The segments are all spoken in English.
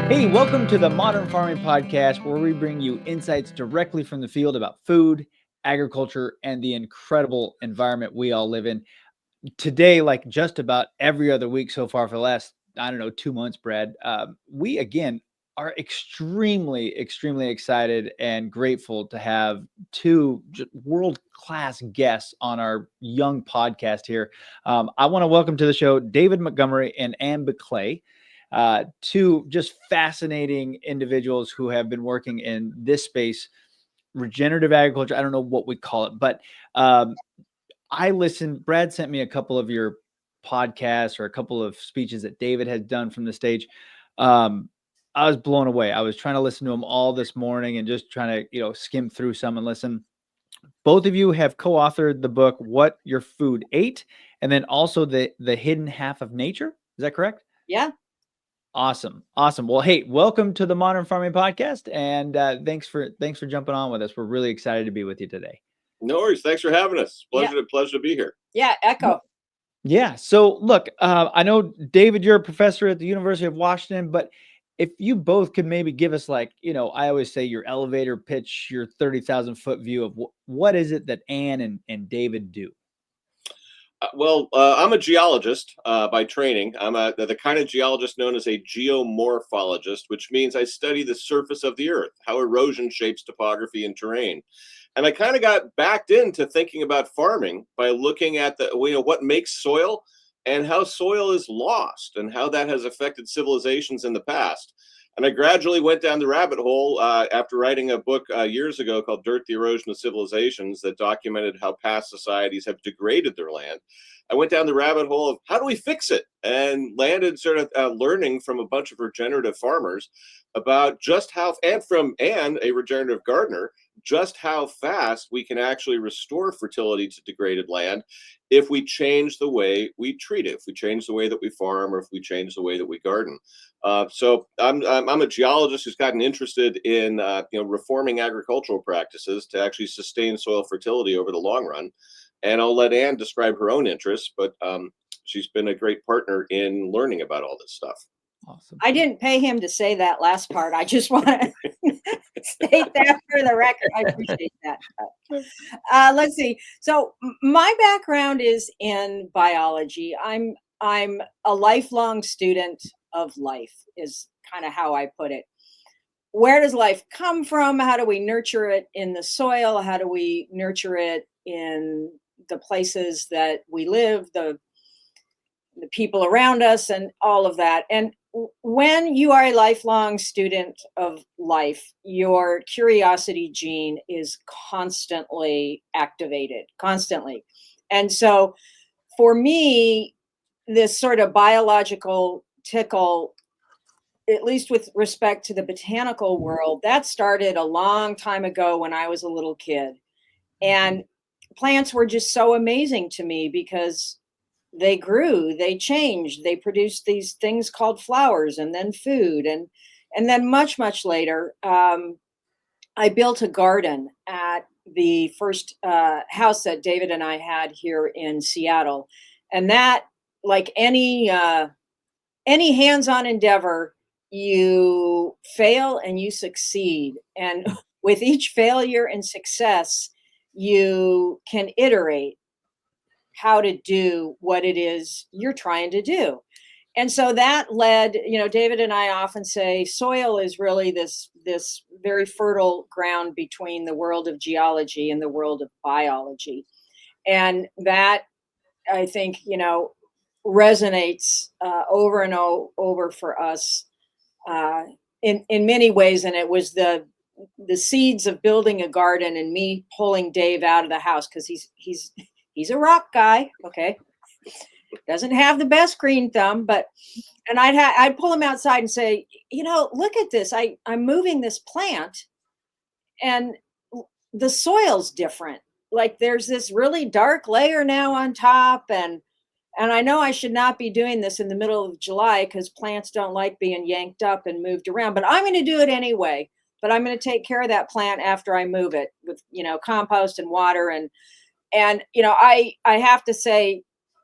Hey, welcome to the Modern Farming Podcast, where we bring you insights directly from the field about food, agriculture, and the incredible environment we all live in. Today, like just about every other week so far for the last, 2 months, Brad, we again are extremely, extremely excited and grateful to have two world-class guests on our young podcast here. I want to welcome to the show David Montgomery and Anne Biklé, two just fascinating individuals who have been working in this space, regenerative agriculture. I don't know what we call it, but I listened. Brad sent me a couple of your podcasts or a couple of speeches that David had done from the stage. I was blown away. I was trying to listen to them all this morning and just trying to, skim through some and listen. Both of you have co-authored the book "What Your Food Ate," and then also the Hidden Half of Nature. Is that correct? Yeah. Awesome. Well, hey, welcome to the Modern Farming Podcast, and thanks for jumping on with us. We're really excited to be with you today. No worries. Thanks for having us. Pleasure to be here. Yeah, echo. Yeah. So look, I know, David, you're a professor at the University of Washington, but if you both could maybe give us, I always say, your elevator pitch, your 30,000-foot view of what is it that Anne and David do? I'm a geologist by training. I'm the kind of geologist known as a geomorphologist, which means I study the surface of the earth, how erosion shapes topography and terrain. And I kind of got backed into thinking about farming by looking at what makes soil and how soil is lost and how that has affected civilizations in the past. And I gradually went down the rabbit hole after writing a book years ago called Dirt, the Erosion of Civilizations that documented how past societies have degraded their land. I went down the rabbit hole of how do we fix it, and landed sort of learning from a bunch of regenerative farmers about just how, and from Anne, a regenerative gardener, just how fast we can actually restore fertility to degraded land if we change the way we treat it, if we change the way that we farm, or if we change the way that we garden. So I'm a geologist who's gotten interested in reforming agricultural practices to actually sustain soil fertility over the long run. And I'll let Anne describe her own interests, but she's been a great partner in learning about all this stuff. Awesome. I didn't pay him to say that last part. I just want to state that for the record. I appreciate that. Let's see. So my background is in biology. I'm a lifelong student of life, is kind of how I put it. Where does life come from? How do we nurture it in the soil? How do we nurture it in the places that we live, the people around us, and all of that? And when you are a lifelong student of life, your curiosity gene is constantly activated, constantly. And so for me, this sort of biological tickle, at least with respect to the botanical world, that started a long time ago when I was a little kid. And plants were just so amazing to me because they grew, they changed, they produced these things called flowers, and then food. And then much, much later, I built a garden at the first house that David and I had here in Seattle. And that, like any hands-on endeavor, you fail and you succeed. And with each failure and success, you can iterate how to do what it is you're trying to do. And so that led, David and I often say soil is really this very fertile ground between the world of geology and the world of biology. And that, I think, resonates over and over for us in many ways. And it was the seeds of building a garden and me pulling Dave out of the house, because he's a rock guy, okay? Doesn't have the best green thumb, and I'd pull him outside and say, look at this. I'm moving this plant, and the soil's different. Like there's this really dark layer now on top, and I know I should not be doing this in the middle of July because plants don't like being yanked up and moved around, but I'm going to do it anyway. But I'm going to take care of that plant after I move it with, compost and water. And I have to say,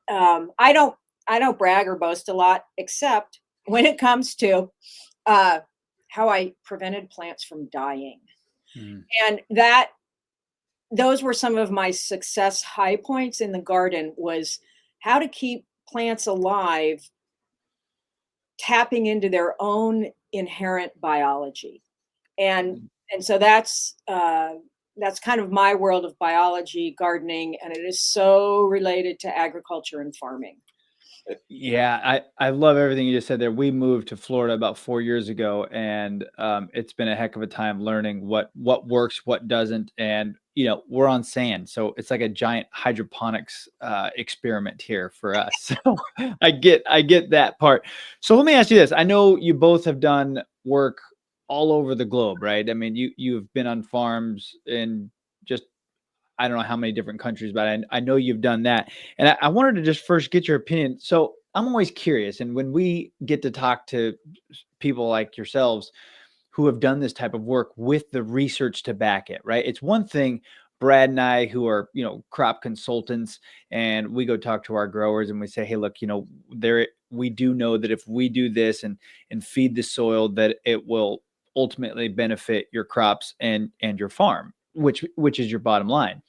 I don't brag or boast a lot, except when it comes to how I prevented plants from dying. Mhm. And those were some of my success high points in the garden, was how to keep plants alive, tapping into their own inherent biology. And so that's kind of my world of biology, gardening, and it is so related to agriculture and farming. Yeah, I love everything you just said there. We moved to Florida about 4 years ago, and it's been a heck of a time learning what works, what doesn't, and we're on sand, so it's like a giant hydroponics experiment here for us. So I get that part. So let me ask you this: I know you both have done work all over the globe, right? I mean, you've been on farms in just I don't know how many different countries, but I know you've done that. And I wanted to just first get your opinion. So I'm always curious. And when we get to talk to people like yourselves who have done this type of work with the research to back it, right? It's one thing, Brad and I, who are, crop consultants, and we go talk to our growers and we say, hey, look, we do know that if we do this and feed the soil, that it will ultimately benefit your crops and your farm, which is your bottom line.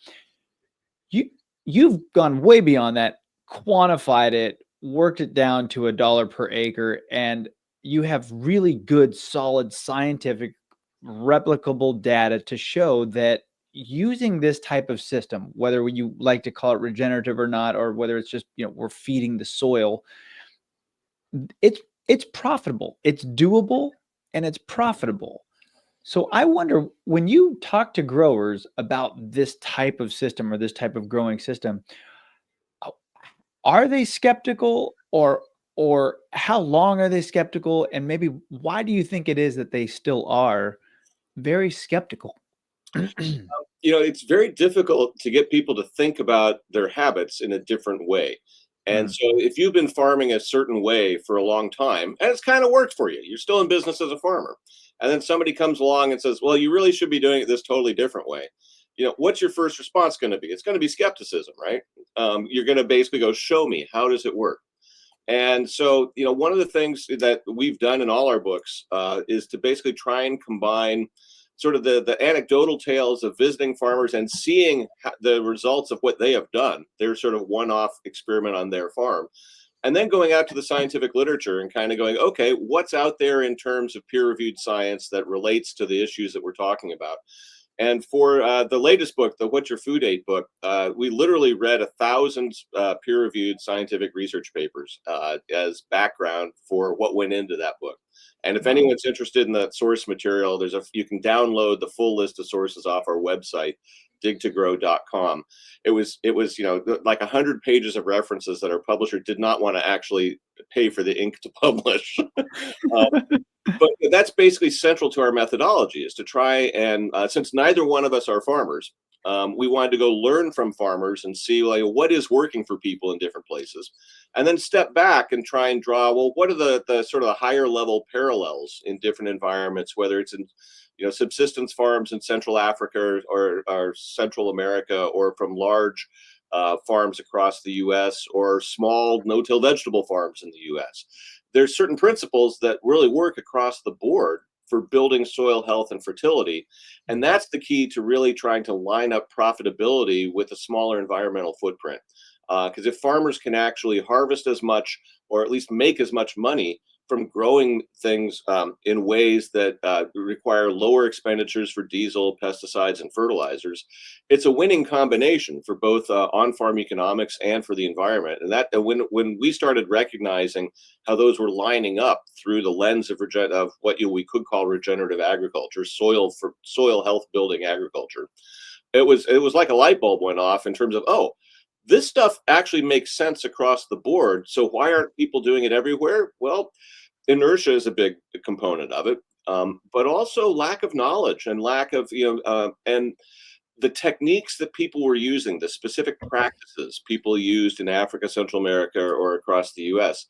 You've gone way beyond that, quantified it, worked it down to $1 per acre, and you have really good, solid, scientific, replicable data to show that using this type of system, whether you like to call it regenerative or not, or whether it's just, we're feeding the soil, it's profitable, it's doable, and it's profitable. So I wonder, when you talk to growers about this type of system or this type of growing system, uh, are they skeptical, or how long are they skeptical? And maybe why do you think it is that they still are very skeptical? It's very difficult to get people to think about their habits in a different way. And Mm, so if you've been farming a certain way for a long time and it's kind of worked for you, you're still in business as a farmer. And then somebody comes along and says, well, you really should be doing it this totally different way. What's your first response going to be? It's going to be skepticism, right? You're going to basically go, show me, how does it work? And so, one of the things that we've done in all our books is to basically try and combine sort of the anecdotal tales of visiting farmers and seeing the results of what they have done, their sort of one-off experiment on their farm, and then going out to the scientific literature and kind of going, okay, what's out there in terms of peer-reviewed science that relates to the issues that we're talking about. And for the latest book, the What's Your Food Ate book, we literally read 1,000 peer-reviewed scientific research papers as background for what went into that book. And if wow. anyone's interested in that source material, you can download the full list of sources off our website, digtogrow.com. It was like 100 pages of references that our publisher did not want to actually pay for the ink to publish. But that's basically central to our methodology, is to try and since neither one of us are farmers, we wanted to go learn from farmers and see, like, what is working for people in different places, and then step back and try and draw, well, what are the sort of the higher level parallels in different environments, whether it's in subsistence farms in Central Africa or Central America, or from large farms across the US, or small no-till vegetable farms in the US. There's certain principles that really work across the board for building soil health and fertility. And that's the key to really trying to line up profitability with a smaller environmental footprint. Because if farmers can actually harvest as much, or at least make as much money from growing things in ways that require lower expenditures for diesel, pesticides, and fertilizers, it's a winning combination for both on-farm economics and for the environment. And that when we started recognizing how those were lining up through the lens of what we could call regenerative agriculture, soil health building agriculture, it was like a light bulb went off in terms of, oh, this stuff actually makes sense across the board. So why aren't people doing it everywhere? Well, inertia is a big component of it, but also lack of knowledge and lack of and the techniques that people were using, the specific practices people used in Africa, Central America, or across the U.S.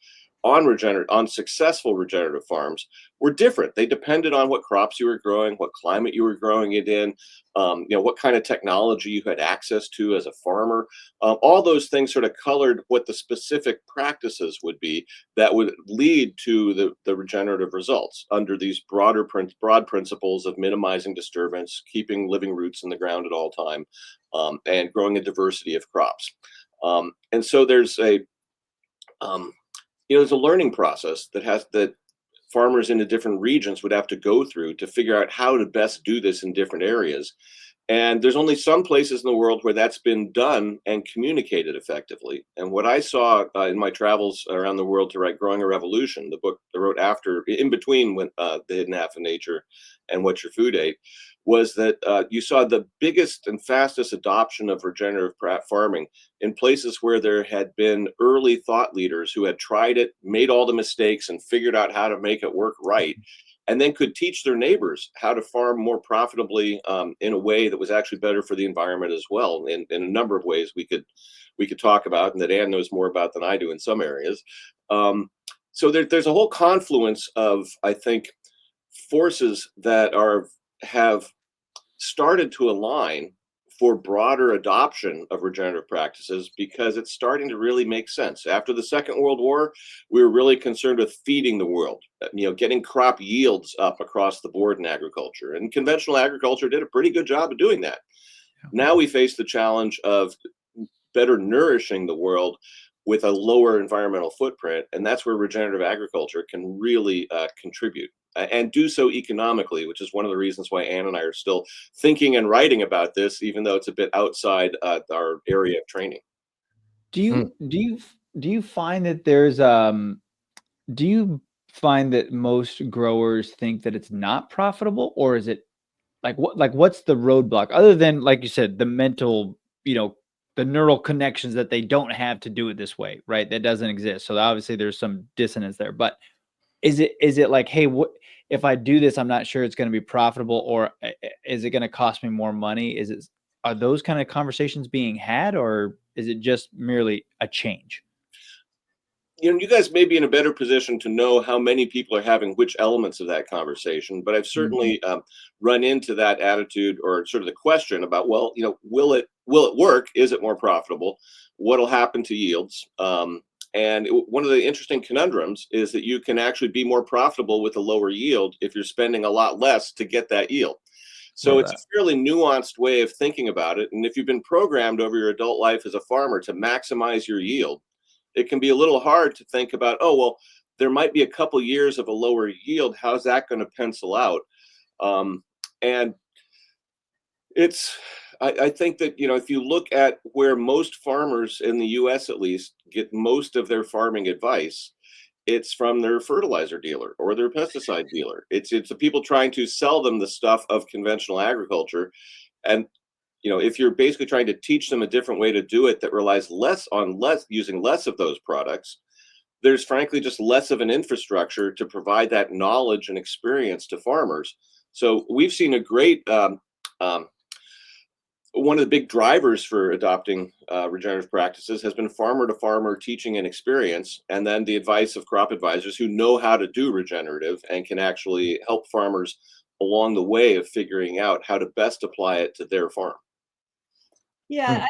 on successful regenerative farms were different. They depended on what crops you were growing, what climate you were growing it in, what kind of technology you had access to as a farmer. All those things sort of colored what the specific practices would be that would lead to the regenerative results under these broad principles of minimizing disturbance, keeping living roots in the ground at all time, and growing a diversity of crops. And so there's a learning process that farmers in the different regions would have to go through to figure out how to best do this in different areas. And there's only some places in the world where that's been done and communicated effectively. And what I saw in my travels around the world to write Growing a Revolution, the book I wrote in between when, The Hidden Half of Nature and What Your Food Ate, was that you saw the biggest and fastest adoption of regenerative farming in places where there had been early thought leaders who had tried it, made all the mistakes, and figured out how to make it work right, and then could teach their neighbors how to farm more profitably in a way that was actually better for the environment as well. In a number of ways we could talk about, and that Anne knows more about than I do in some areas. So there's a whole confluence of, I think, forces that have started to align for broader adoption of regenerative practices, because it's starting to really make sense. After the Second World War, we were really concerned with feeding the world, getting crop yields up across the board in agriculture. And conventional agriculture did a pretty good job of doing that. Now we face the challenge of better nourishing the world with a lower environmental footprint. And that's where regenerative agriculture can really contribute. And do so economically, which is one of the reasons why Anne and I are still thinking and writing about this, even though it's a bit outside our area of training. Do you find that do you find that most growers think that it's not profitable, or is it what's the roadblock other than, like you said, the mental, the neural connections that they don't have to do it this way, right? That doesn't exist. So obviously there's some dissonance there, but is it like, hey, what if I do this, I'm not sure it's going to be profitable, or is it going to cost me more money? Are those kind of conversations being had, or is it just merely a change? You guys may be in a better position to know how many people are having which elements of that conversation, but I've certainly run into that attitude, or sort of the question about, well, will it work? Is it more profitable? What'll happen to yields? And one of the interesting conundrums is that you can actually be more profitable with a lower yield if you're spending a lot less to get that yield. So it's a fairly nuanced way of thinking about it. And if you've been programmed over your adult life as a farmer to maximize your yield, it can be a little hard to think about, oh, well, there might be a couple years of a lower yield. How's that going to pencil out? And I think that, if you look at where most farmers in the US at least get most of their farming advice, it's from their fertilizer dealer or their pesticide dealer. It's the people trying to sell them the stuff of conventional agriculture. And if you're basically trying to teach them a different way to do it that relies using less of those products, there's frankly just less of an infrastructure to provide that knowledge and experience to farmers. So we've seen a great one of the big drivers for adopting regenerative practices has been farmer to farmer teaching and experience, and then the advice of crop advisors who know how to do regenerative and can actually help farmers along the way of figuring out how to best apply it to their farm. Yeah,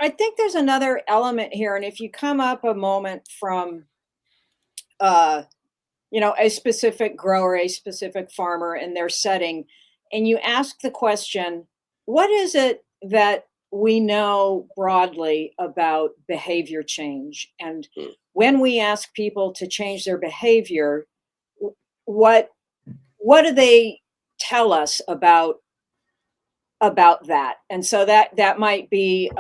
I think there's another element here. And if you come up a moment from, a specific grower, a specific farmer in their setting, and you ask the question, what is it that we know broadly about behavior change? And when we ask people to change their behavior, what do they tell us about that? And so that might be,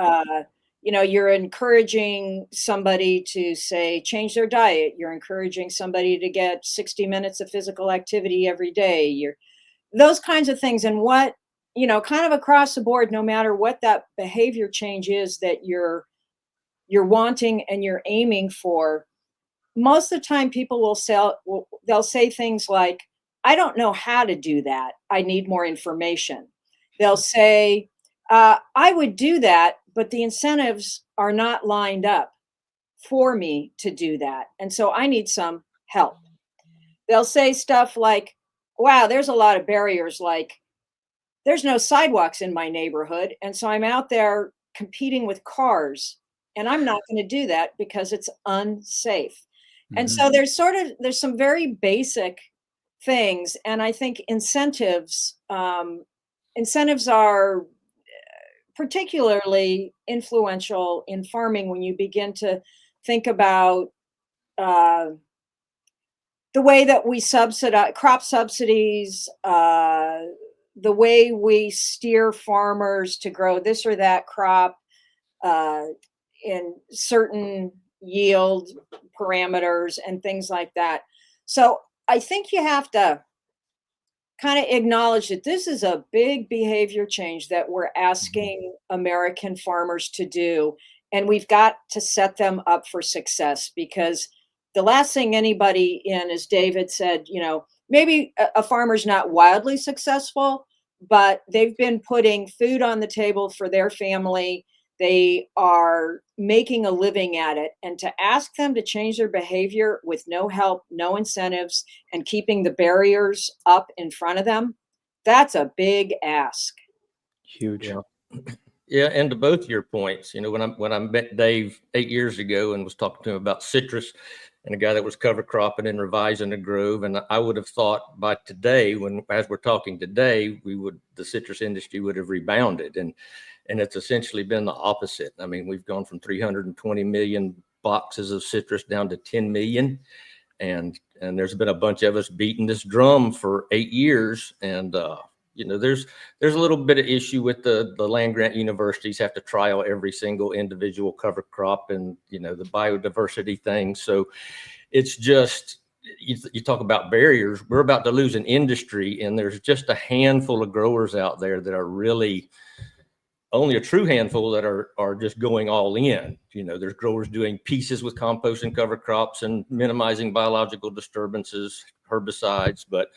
you're encouraging somebody to, say, change their diet. You're encouraging somebody to get 60 minutes of physical activity every day. Those kinds of things. And what, kind of across the board, no matter what that behavior change is that you're wanting and you're aiming for, most of the time people they'll say things like, I don't know how to do that. I need more information. They'll say, I would do that, but the incentives are not lined up for me to do that. And so I need some help. They'll say stuff like, wow, there's a lot of barriers, like there's no sidewalks in my neighborhood. And so I'm out there competing with cars, and I'm not going to do that because it's unsafe. And so there's some very basic things. And I think incentives are particularly influential in farming when you begin to think about uh, the way that we subsidize crop subsidies, the way we steer farmers to grow this or that crop uh, in certain yield parameters and things like that. So I think you have to kind of acknowledge that this is a big behavior change that we're asking American farmers to do. And we've got to set them up for success, because the last thing anybody in, as David said, maybe a farmer's not wildly successful, but they've been putting food on the table for their family. They are making a living at it. And to ask them to change their behavior with no help, no incentives, and keeping the barriers up in front of them, that's a big ask. Huge. Yeah. Yeah, and to both your points, when I met Dave 8 years ago and was talking to him about citrus, and a guy that was cover cropping and revising a grove, and I would have thought by today, as we're talking today, the citrus industry would have rebounded, and it's essentially been the opposite. I mean, we've gone from 320 million boxes of citrus down to 10 million, and there's been a bunch of us beating this drum for 8 years, and there's a little bit of issue with the land grant universities have to trial every single individual cover crop, and the biodiversity thing. So it's just, you talk about barriers. We're about to lose an industry, and there's just a handful of growers out there that are really, only a true handful that are just going all in. There's growers doing pieces with compost and cover crops and minimizing biological disturbances, herbicides, but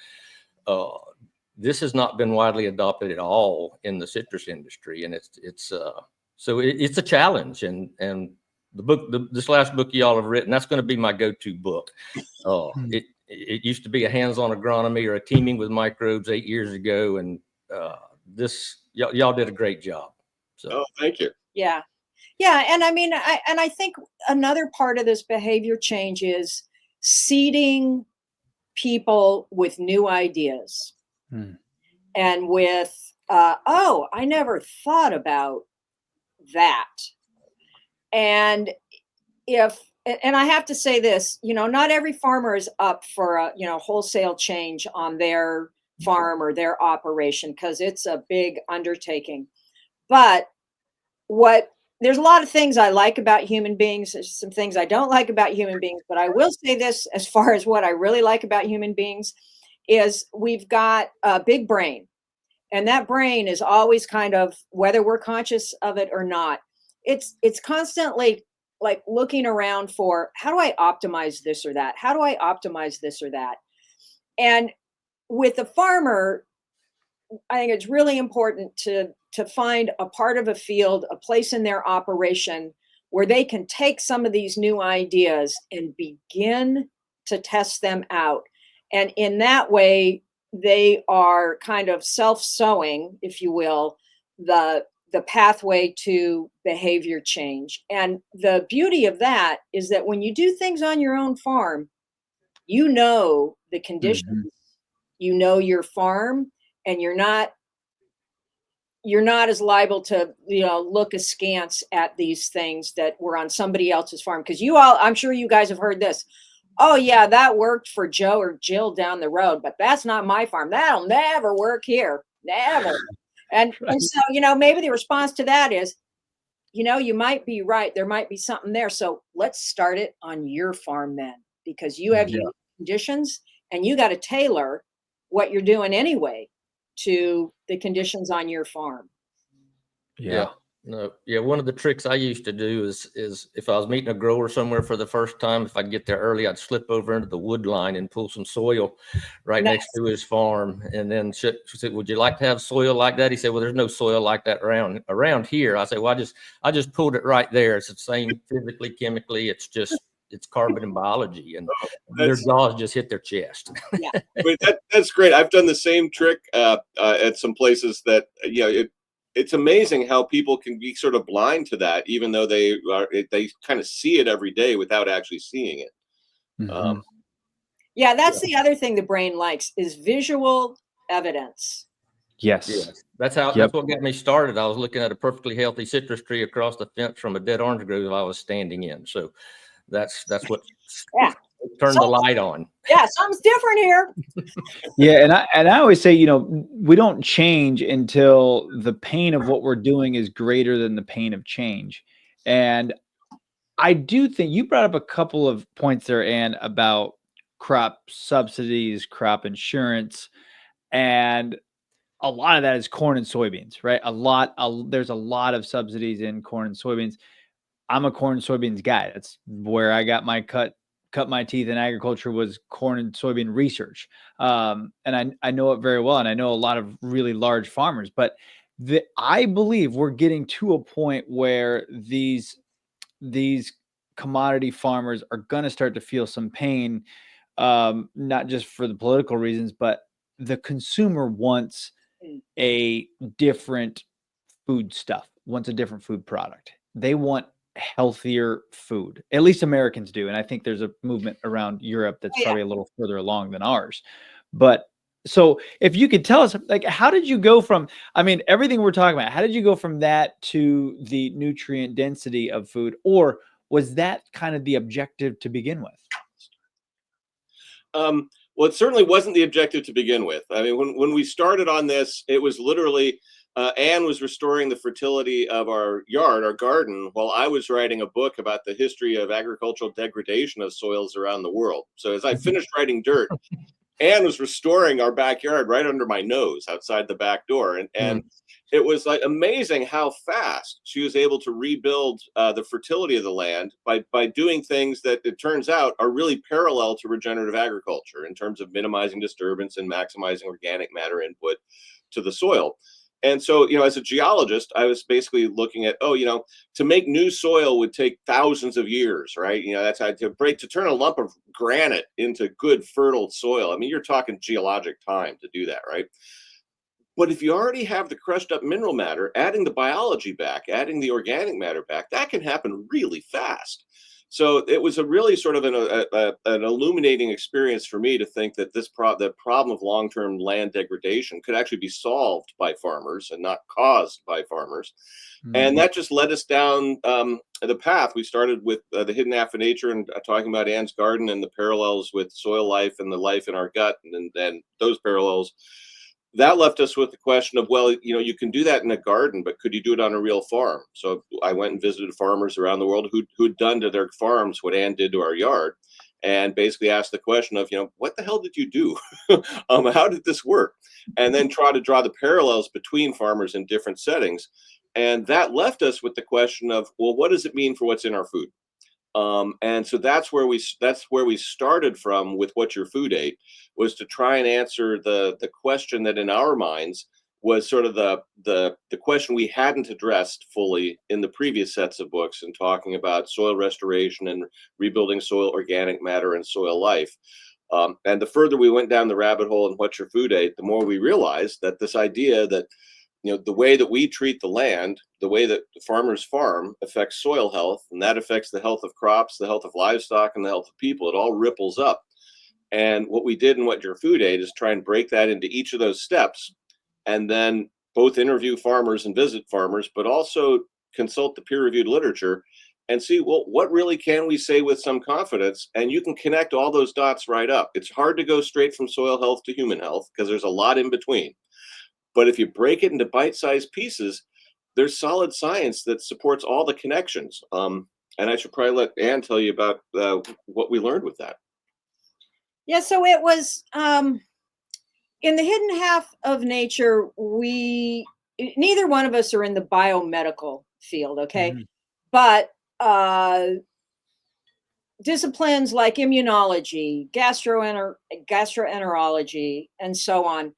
this has not been widely adopted at all in the citrus industry, and it's a challenge. And the book, this last book y'all have written, that's going to be my go-to book. It used to be a hands-on agronomy or a teaming with microbes 8 years ago, and y'all did a great job. So, oh, thank you. Yeah, and I mean, I think another part of this behavior change is seeding people with new ideas. And with, I never thought about that. And I have to say this, not every farmer is up for a, wholesale change on their farm or their operation, because it's a big undertaking. But there's a lot of things I like about human beings. There's some things I don't like about human beings, but I will say this, as far as what I really like about human beings, is we've got a big brain, and that brain is always kind of, whether we're conscious of it or not, it's constantly like looking around for, how do I optimize this or that? How do I optimize this or that? And with the farmer, I think it's really important to find a part of a field, a place in their operation where they can take some of these new ideas and begin to test them out. And in that way, they are kind of self-sowing, if you will, the pathway to behavior change. And the beauty of that is that when you do things on your own farm, the conditions, your farm, and you're not as liable to, look askance at these things that were on somebody else's farm. Because I'm sure you guys have heard this. Oh yeah, that worked for Joe or Jill down the road, but that's not my farm. That'll never work here. Never. And so, maybe the response to that is, you might be right. There might be something there. So let's start it on your farm then, because you have unique conditions, and you got to tailor what you're doing anyway to the conditions on your farm. Yeah. No, yeah. One of the tricks I used to do is if I was meeting a grower somewhere for the first time, if I'd get there early, I'd slip over into the wood line and pull some soil right next to his farm, and then she said, "Would you like to have soil like that?" He said, "Well, there's no soil like that around here." I said, "Well, I just pulled it right there. It's the same physically, chemically. It's carbon and biology," and their jaws just hit their chest. Yeah, But that's great. I've done the same trick at some places that it's amazing how people can be sort of blind to that, even though they kind of see it every day without actually seeing it. Mhm. yeah. That's the other thing the brain likes is visual evidence. Yes. Yes, that's what got me started. I was looking at a perfectly healthy citrus tree across the fence from a dead orange grove I was standing in. So that's what Yeah, turned the light on. Yeah, something's different here. Yeah, and I always say, we don't change until the pain of what we're doing is greater than the pain of change. And I do think you brought up a couple of points there, Anne, about crop subsidies, crop insurance, and a lot of that is corn and soybeans, right? There's a lot of subsidies in corn and soybeans. I'm a corn and soybeans guy. That's where I got my cut my teeth in agriculture, was corn and soybean research. And I know it very well. And I know a lot of really large farmers, but I believe we're getting to a point where these commodity farmers are going to start to feel some pain, not just for the political reasons, but the consumer wants a different food stuff, wants a different food product. They want healthier food. At least Americans do. And I think there's a movement around Europe that's Yeah. probably a little further along than ours. But so if you could tell us, like, how did you go from, I mean, everything we're talking about, how did you go from that to the nutrient density of food? Or was that kind of the objective to begin with? Well, it certainly wasn't the objective to begin with. I mean, when we started on this, it was literally Anne was restoring the fertility of our yard, our garden, while I was writing a book about the history of agricultural degradation of soils around the world. So as I finished writing Dirt, Anne was restoring our backyard right under my nose outside the back door. And it was like amazing how fast she was able to rebuild the fertility of the land by doing things that it turns out are really parallel to regenerative agriculture in terms of minimizing disturbance and maximizing organic matter input to the soil. And so, as a geologist, I was basically looking at, to make new soil would take thousands of years, right? That's how to turn a lump of granite into good fertile soil. I mean, you're talking geologic time to do that, right? But if you already have the crushed up mineral matter, adding the biology back, adding the organic matter back, that can happen really fast. So it was a really sort of an illuminating experience for me to think that the problem of long-term land degradation could actually be solved by farmers and not caused by farmers. And that just led us down the path. We started with the hidden half of nature and talking about Anne's garden and the parallels with soil life and the life in our gut, and then those parallels. That left us with the question of, well, you can do that in a garden, but could you do it on a real farm? So I went and visited farmers around the world who'd done to their farms what Anne did to our yard, and basically asked the question of, what the hell did you do? How did this work? And then try to draw the parallels between farmers in different settings. And that left us with the question of, well, what does it mean for what's in our food? And so that's where we started from with What Your Food Ate, was to try and answer the question that in our minds was sort of the question we hadn't addressed fully in the previous sets of books, and talking about soil restoration and rebuilding soil organic matter and soil life. And the further we went down the rabbit hole in What Your Food Ate, the more we realized that this idea that the way that we treat the land, the way that the farmers farm, affects soil health, and that affects the health of crops, the health of livestock, and the health of people. It all ripples up. And what we did in What Your Food Ate is try and break that into each of those steps, and then both interview farmers and visit farmers, but also consult the peer-reviewed literature and see, well, what really can we say with some confidence? And you can connect all those dots right up. It's hard to go straight from soil health to human health because there's a lot in between. But if you break it into bite-sized pieces, there's solid science that supports all the connections. And I should probably let Anne tell you about what we learned with that. Yeah, so it was in the hidden half of nature, neither one of us are in the biomedical field, okay? Mhm. But disciplines like immunology, gastroenterology, and so on,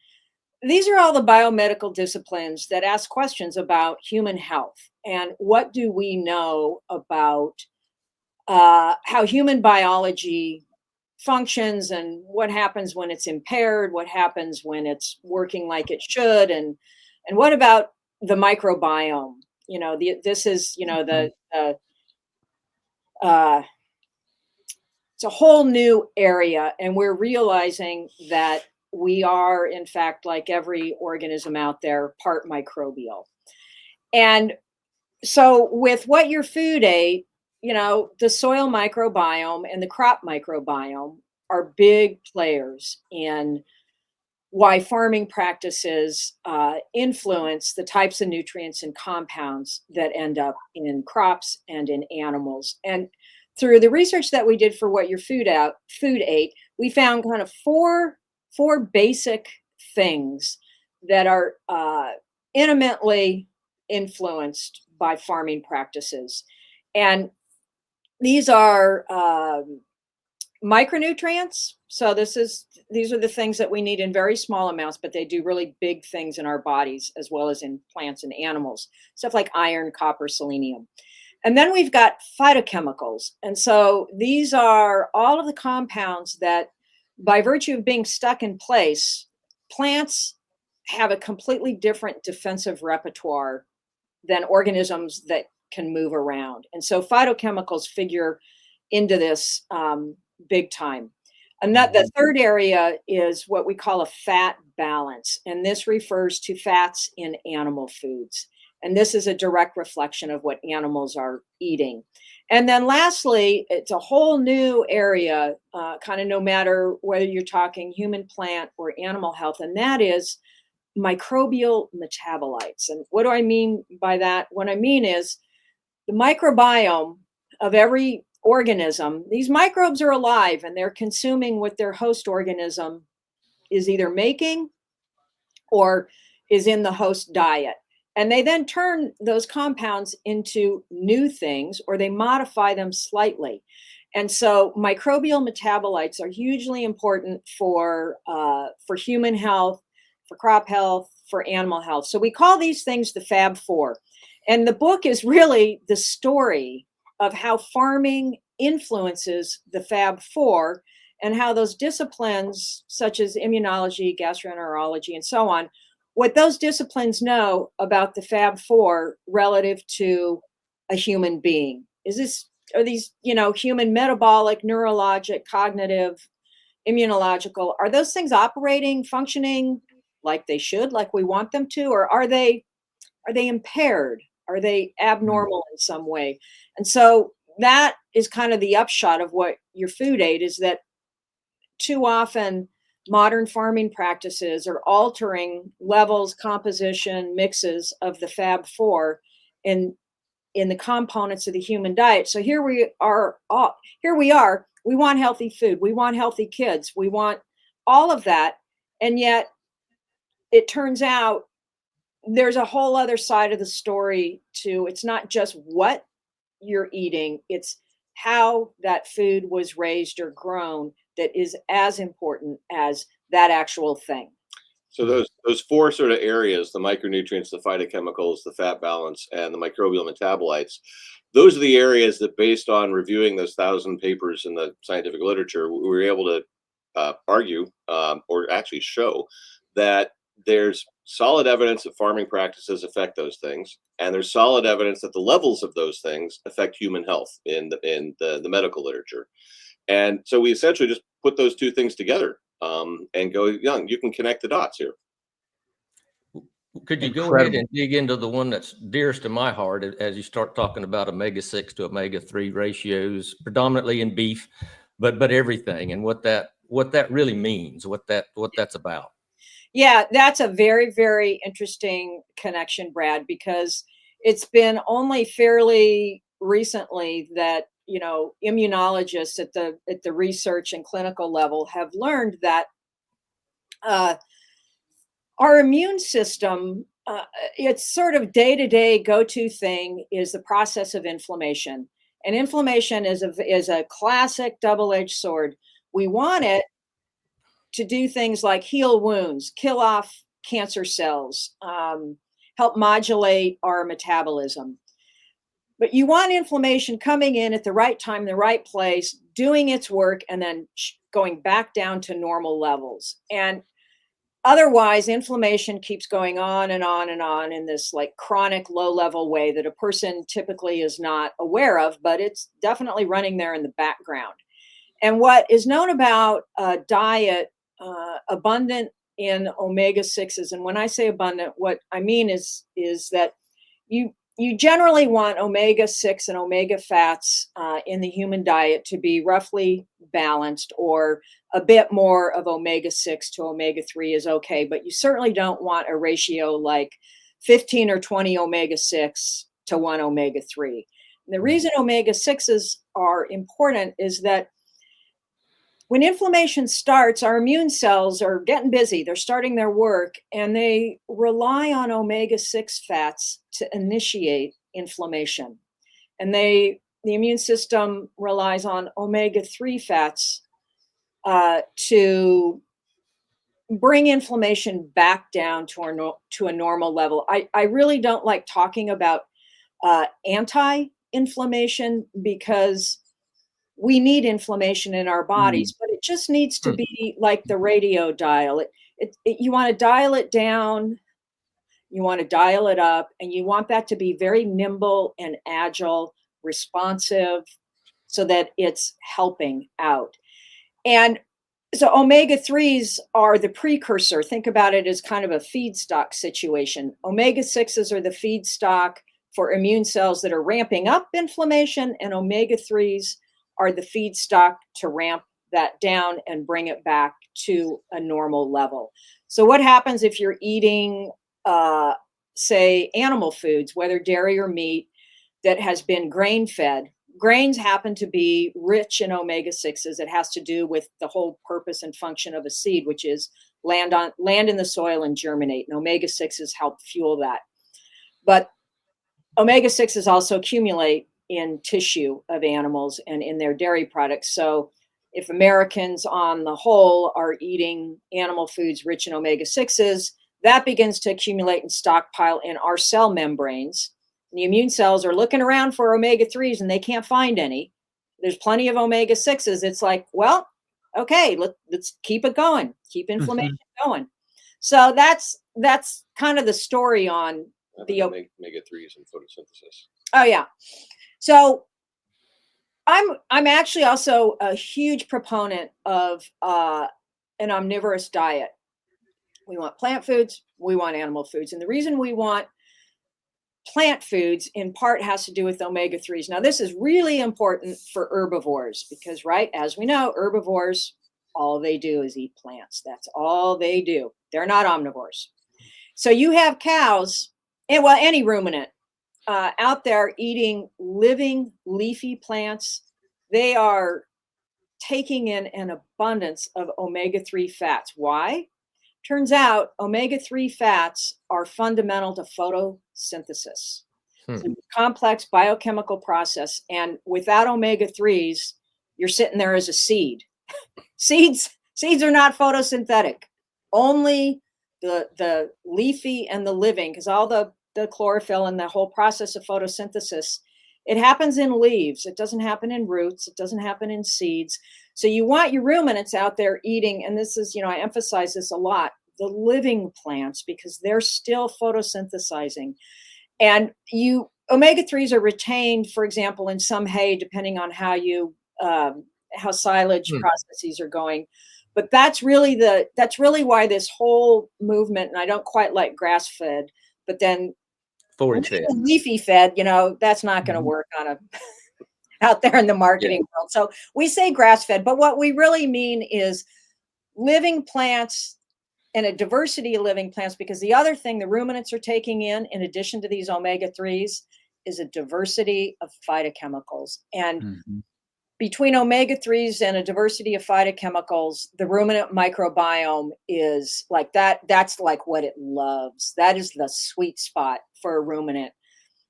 these are all the biomedical disciplines that ask questions about human health and what do we know about how human biology functions and what happens when it's impaired, what happens when it's working like it should, and what about the microbiome? This is Mhm. uh, it's a whole new area, and we're realizing that we are, in fact, like every organism out there, part microbial. And so, with what your food ate, the soil microbiome and the crop microbiome are big players in why farming practices influence the types of nutrients and compounds that end up in crops and in animals. And through the research that we did for what your food ate, we found kind of four basic things that are intimately influenced by farming practices. And these are micronutrients. So these are the things that we need in very small amounts, but they do really big things in our bodies as well as in plants and animals. Stuff like iron, copper, selenium. And then we've got phytochemicals. And so these are all of the compounds that, by virtue of being stuck in place, plants have a completely different defensive repertoire than organisms that can move around. And so phytochemicals figure into this big time. And that the Mhm. third area is what we call a fat balance. And this refers to fats in animal foods. And this is a direct reflection of what animals are eating. And then lastly, it's a whole new area, kind of no matter whether you're talking human, plant, or animal health, and that is microbial metabolites. And what do I mean by that? What I mean is the microbiome of every organism, these microbes are alive and they're consuming what their host organism is either making or is in the host diet. And they then turn those compounds into new things or they modify them slightly. And so microbial metabolites are hugely important for human health, for crop health, for animal health. So we call these things the Fab Four. And the book is really the story of how farming influences the Fab Four and how those disciplines, such as immunology, gastroenterology, and so on, what those disciplines know about the Fab Four relative to a human being. Are these, human metabolic, neurologic, cognitive, immunological, are those things operating, functioning like they should, like we want them to, or are they impaired? Are they Mhm. abnormal in some way? And so that is kind of the upshot of what your food ate, is that too often modern farming practices are altering levels, composition, mixes of the Fab Four in the components of the human diet. So here we are, we want healthy food, we want healthy kids, we want all of that. And yet it turns out there's a whole other side of the story too. It's not just what you're eating, it's how that food was raised or grown that is as important as that actual thing. So those four sort of areas, the micronutrients, the phytochemicals, the fat balance, and the microbial metabolites, those are the areas that, based on reviewing those 1,000 papers in the scientific literature, we were able to argue, or actually show, that there's solid evidence that farming practices affect those things, and there's solid evidence that the levels of those things affect human health in the medical literature. And so we essentially just put those two things together, and go, young, you can connect the dots here. Could you go ahead Incredible. and dig into the one that's dearest to my heart as you start talking about omega-6 to omega-3 ratios, predominantly in beef, but everything, and what that really means, what that's about? Yeah, that's a very, very interesting connection, Brad, because it's been only fairly recently that, immunologists at the research and clinical level have learned that uh, our immune system its sort of day-to-day go-to thing is the process of inflammation. And inflammation is a classic double-edged sword. We want it to do things like heal wounds, kill off cancer cells, help modulate our metabolism. But you want inflammation coming in at the right time, the right place, doing its work, and then going back down to normal levels. And otherwise, inflammation keeps going on and on and on in this like chronic low-level way that a person typically is not aware of, but it's definitely running there in the background. And what is known about a diet abundant in omega-6s, and when I say abundant, what I mean is that you generally want omega-6 and omega fats in the human diet to be roughly balanced, or a bit more of omega-6 to omega-3 is okay, but you certainly don't want a ratio like 15 or 20 omega-6 to 1 omega-3. And the reason omega-6s are important is that when inflammation starts, our immune cells are getting busy. They're starting their work, and they rely on omega-6 fats to initiate inflammation. And the immune system relies on omega-3 fats to bring inflammation back down to a normal level. I really don't like talking about anti-inflammation, because we need inflammation in our bodies, but it just needs to be like the radio dial. You want to dial it down, you want to dial it up, and you want that to be very nimble and agile, responsive, so that it's helping out. And so omega-3s are the precursor. Think about it as kind of a feedstock situation. Omega-6s are the feedstock for immune cells that are ramping up inflammation, and omega-3s are the feedstock to ramp that down and bring it back to a normal level. So what happens if you're eating, say, animal foods, whether dairy or meat, that has been grain-fed? Grains happen to be rich in omega-6s. It has to do with the whole purpose and function of a seed, which is land in the soil and germinate. And omega-6s help fuel that. But omega-6s also accumulate in tissue of animals and in their dairy products. So if Americans on the whole are eating animal foods rich in omega-6s, that begins to accumulate and stockpile in our cell membranes. And the immune cells are looking around for omega-3s and they can't find any. There's plenty of omega-6s. It's like, well, okay, let's keep it going, keep inflammation going. So that's kind of the story on the omega-3s and photosynthesis. Oh yeah. So I'm actually also a huge proponent of an omnivorous diet. We want plant foods, we want animal foods. And the reason we want plant foods in part has to do with omega-3s. Now, this is really important for herbivores because, right, as we know, herbivores, all they do is eat plants. That's all they do. They're not omnivores. So you have cows, and well, any ruminant out there eating living leafy plants. They are taking in an abundance of omega-3 fats. Why? Turns out omega-3 fats are fundamental to photosynthesis. It's a complex biochemical process. And without omega-3s, you're sitting there as a seed. Seeds are not photosynthetic. Only the leafy and the living, because all the chlorophyll and the whole process of photosynthesis, it happens in leaves. It doesn't happen in roots. It doesn't happen in seeds. So you want your ruminants out there eating, and this is, I emphasize this a lot, the living plants, because they're still photosynthesizing. And omega-3s are retained, for example, in some hay, depending on how silage processes are going. But that's really why this whole movement, and I don't quite like grass-fed, but then forage fed, leafy fed, that's not going to work on out there in the marketing world. So we say grass-fed, but what we really mean is living plants and a diversity of living plants, because the other thing the ruminants are taking in addition to these omega-3s, is a diversity of phytochemicals. And between omega-3s and a diversity of phytochemicals, the ruminant microbiome is like that. That's like what it loves. That is the sweet spot for a ruminant.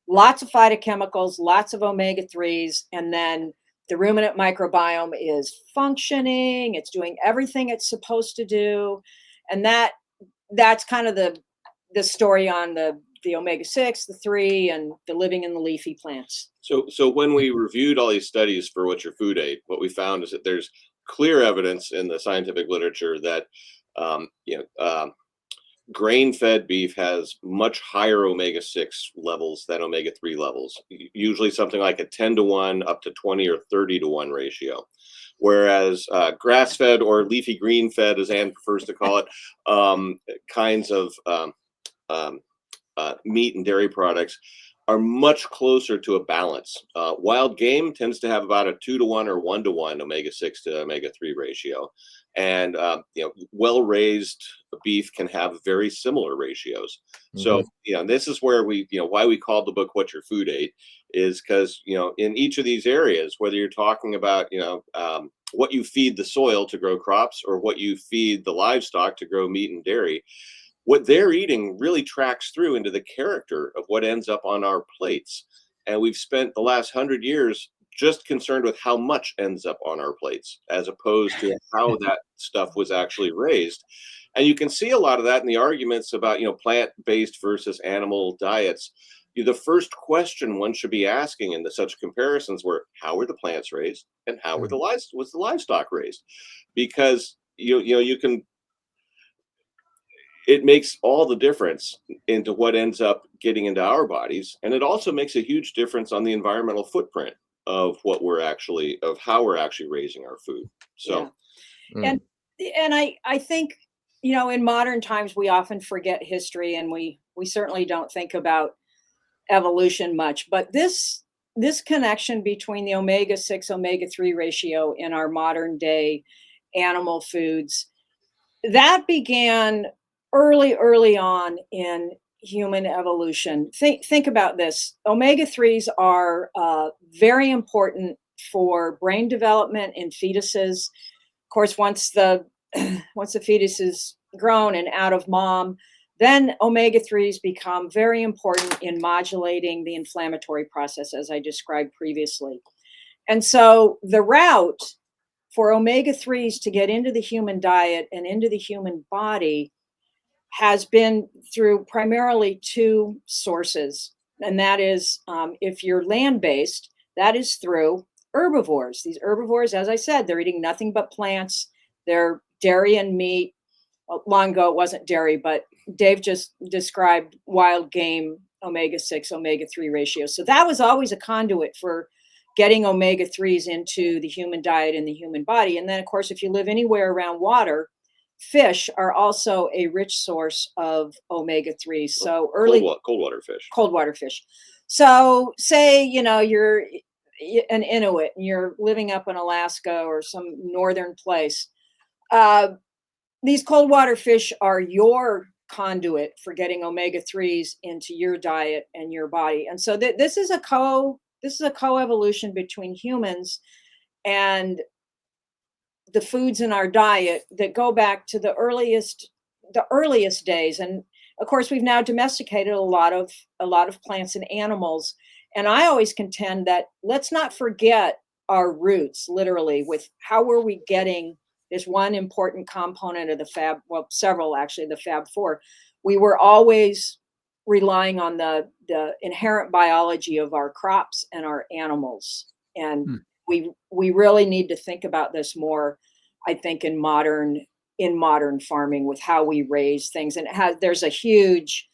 Lots of phytochemicals, lots of omega-3s, and then the ruminant microbiome is functioning. It's doing everything it's supposed to do. And that's kind of the story on the omega-6, the 3, and the living in the leafy plants. So when we reviewed all these studies for What's Your Food Aid, what we found is that there's clear evidence in the scientific literature that grain-fed beef has much higher omega-6 levels than omega-3 levels, usually something like a 10-to-1 up to 20 or 30-to-1 ratio. Whereas grass-fed or leafy green-fed, as Anne prefers to call it, kinds of meat and dairy products are much closer to a balance. Wild game tends to have about a 2-to-1 or 1-to-1 omega-6 to omega-3 ratio. And well-raised beef can have very similar ratios. So this is where we why we called the book What's Your Food Aid, is because in each of these areas, whether you're talking about what you feed the soil to grow crops or what you feed the livestock to grow meat and dairy, what they're eating really tracks through into the character of what ends up on our plates. And we've spent the last 100 years just concerned with how much ends up on our plates, as opposed to how that stuff was actually raised. And you can see a lot of that in the arguments about, plant-based versus animal diets. The first question one should be asking in such comparisons were, how were the plants raised and how was the livestock raised? Because you can, it makes all the difference into what ends up getting into our bodies. And it also makes a huge difference on the environmental footprint of how we're actually raising our food. So, and I think, in modern times, we often forget history, and we certainly don't think about evolution much, but this connection between the omega-6, omega-3 ratio in our modern day animal foods, that began early on in human evolution. Think about this. Omega-3s are very important for brain development in fetuses. Of course, once the fetus is grown and out of mom, then omega-3s become very important in modulating the inflammatory process, as I described previously. And so the route for omega-3s to get into the human diet and into the human body has been through primarily two sources. And that is, if you're land-based, that is through herbivores. These herbivores, as I said, they're eating nothing but plants. They're dairy and meat. Well, long ago, it wasn't dairy, but Dave just described wild game omega-6, omega-3 ratio. So that was always a conduit for getting omega-3s into the human diet and the human body. And then, of course, if you live anywhere around water, fish are also a rich source of omega-3s. So cold water fish. So say, you're an Inuit and you're living up in Alaska or some northern place. These cold water fish are your conduit for getting omega-3s into your diet and your body. And so this is a coevolution between humans and the foods in our diet that go back to the earliest days. And of course, we've now domesticated a lot of plants and animals. And I always contend that let's not forget our roots, literally, with how were we getting this one important component of several actually, the Fab Four. We were always relying on the inherent biology of our crops and our animals. And we really need to think about this more, I think, in modern farming, with how we raise things. And there's a huge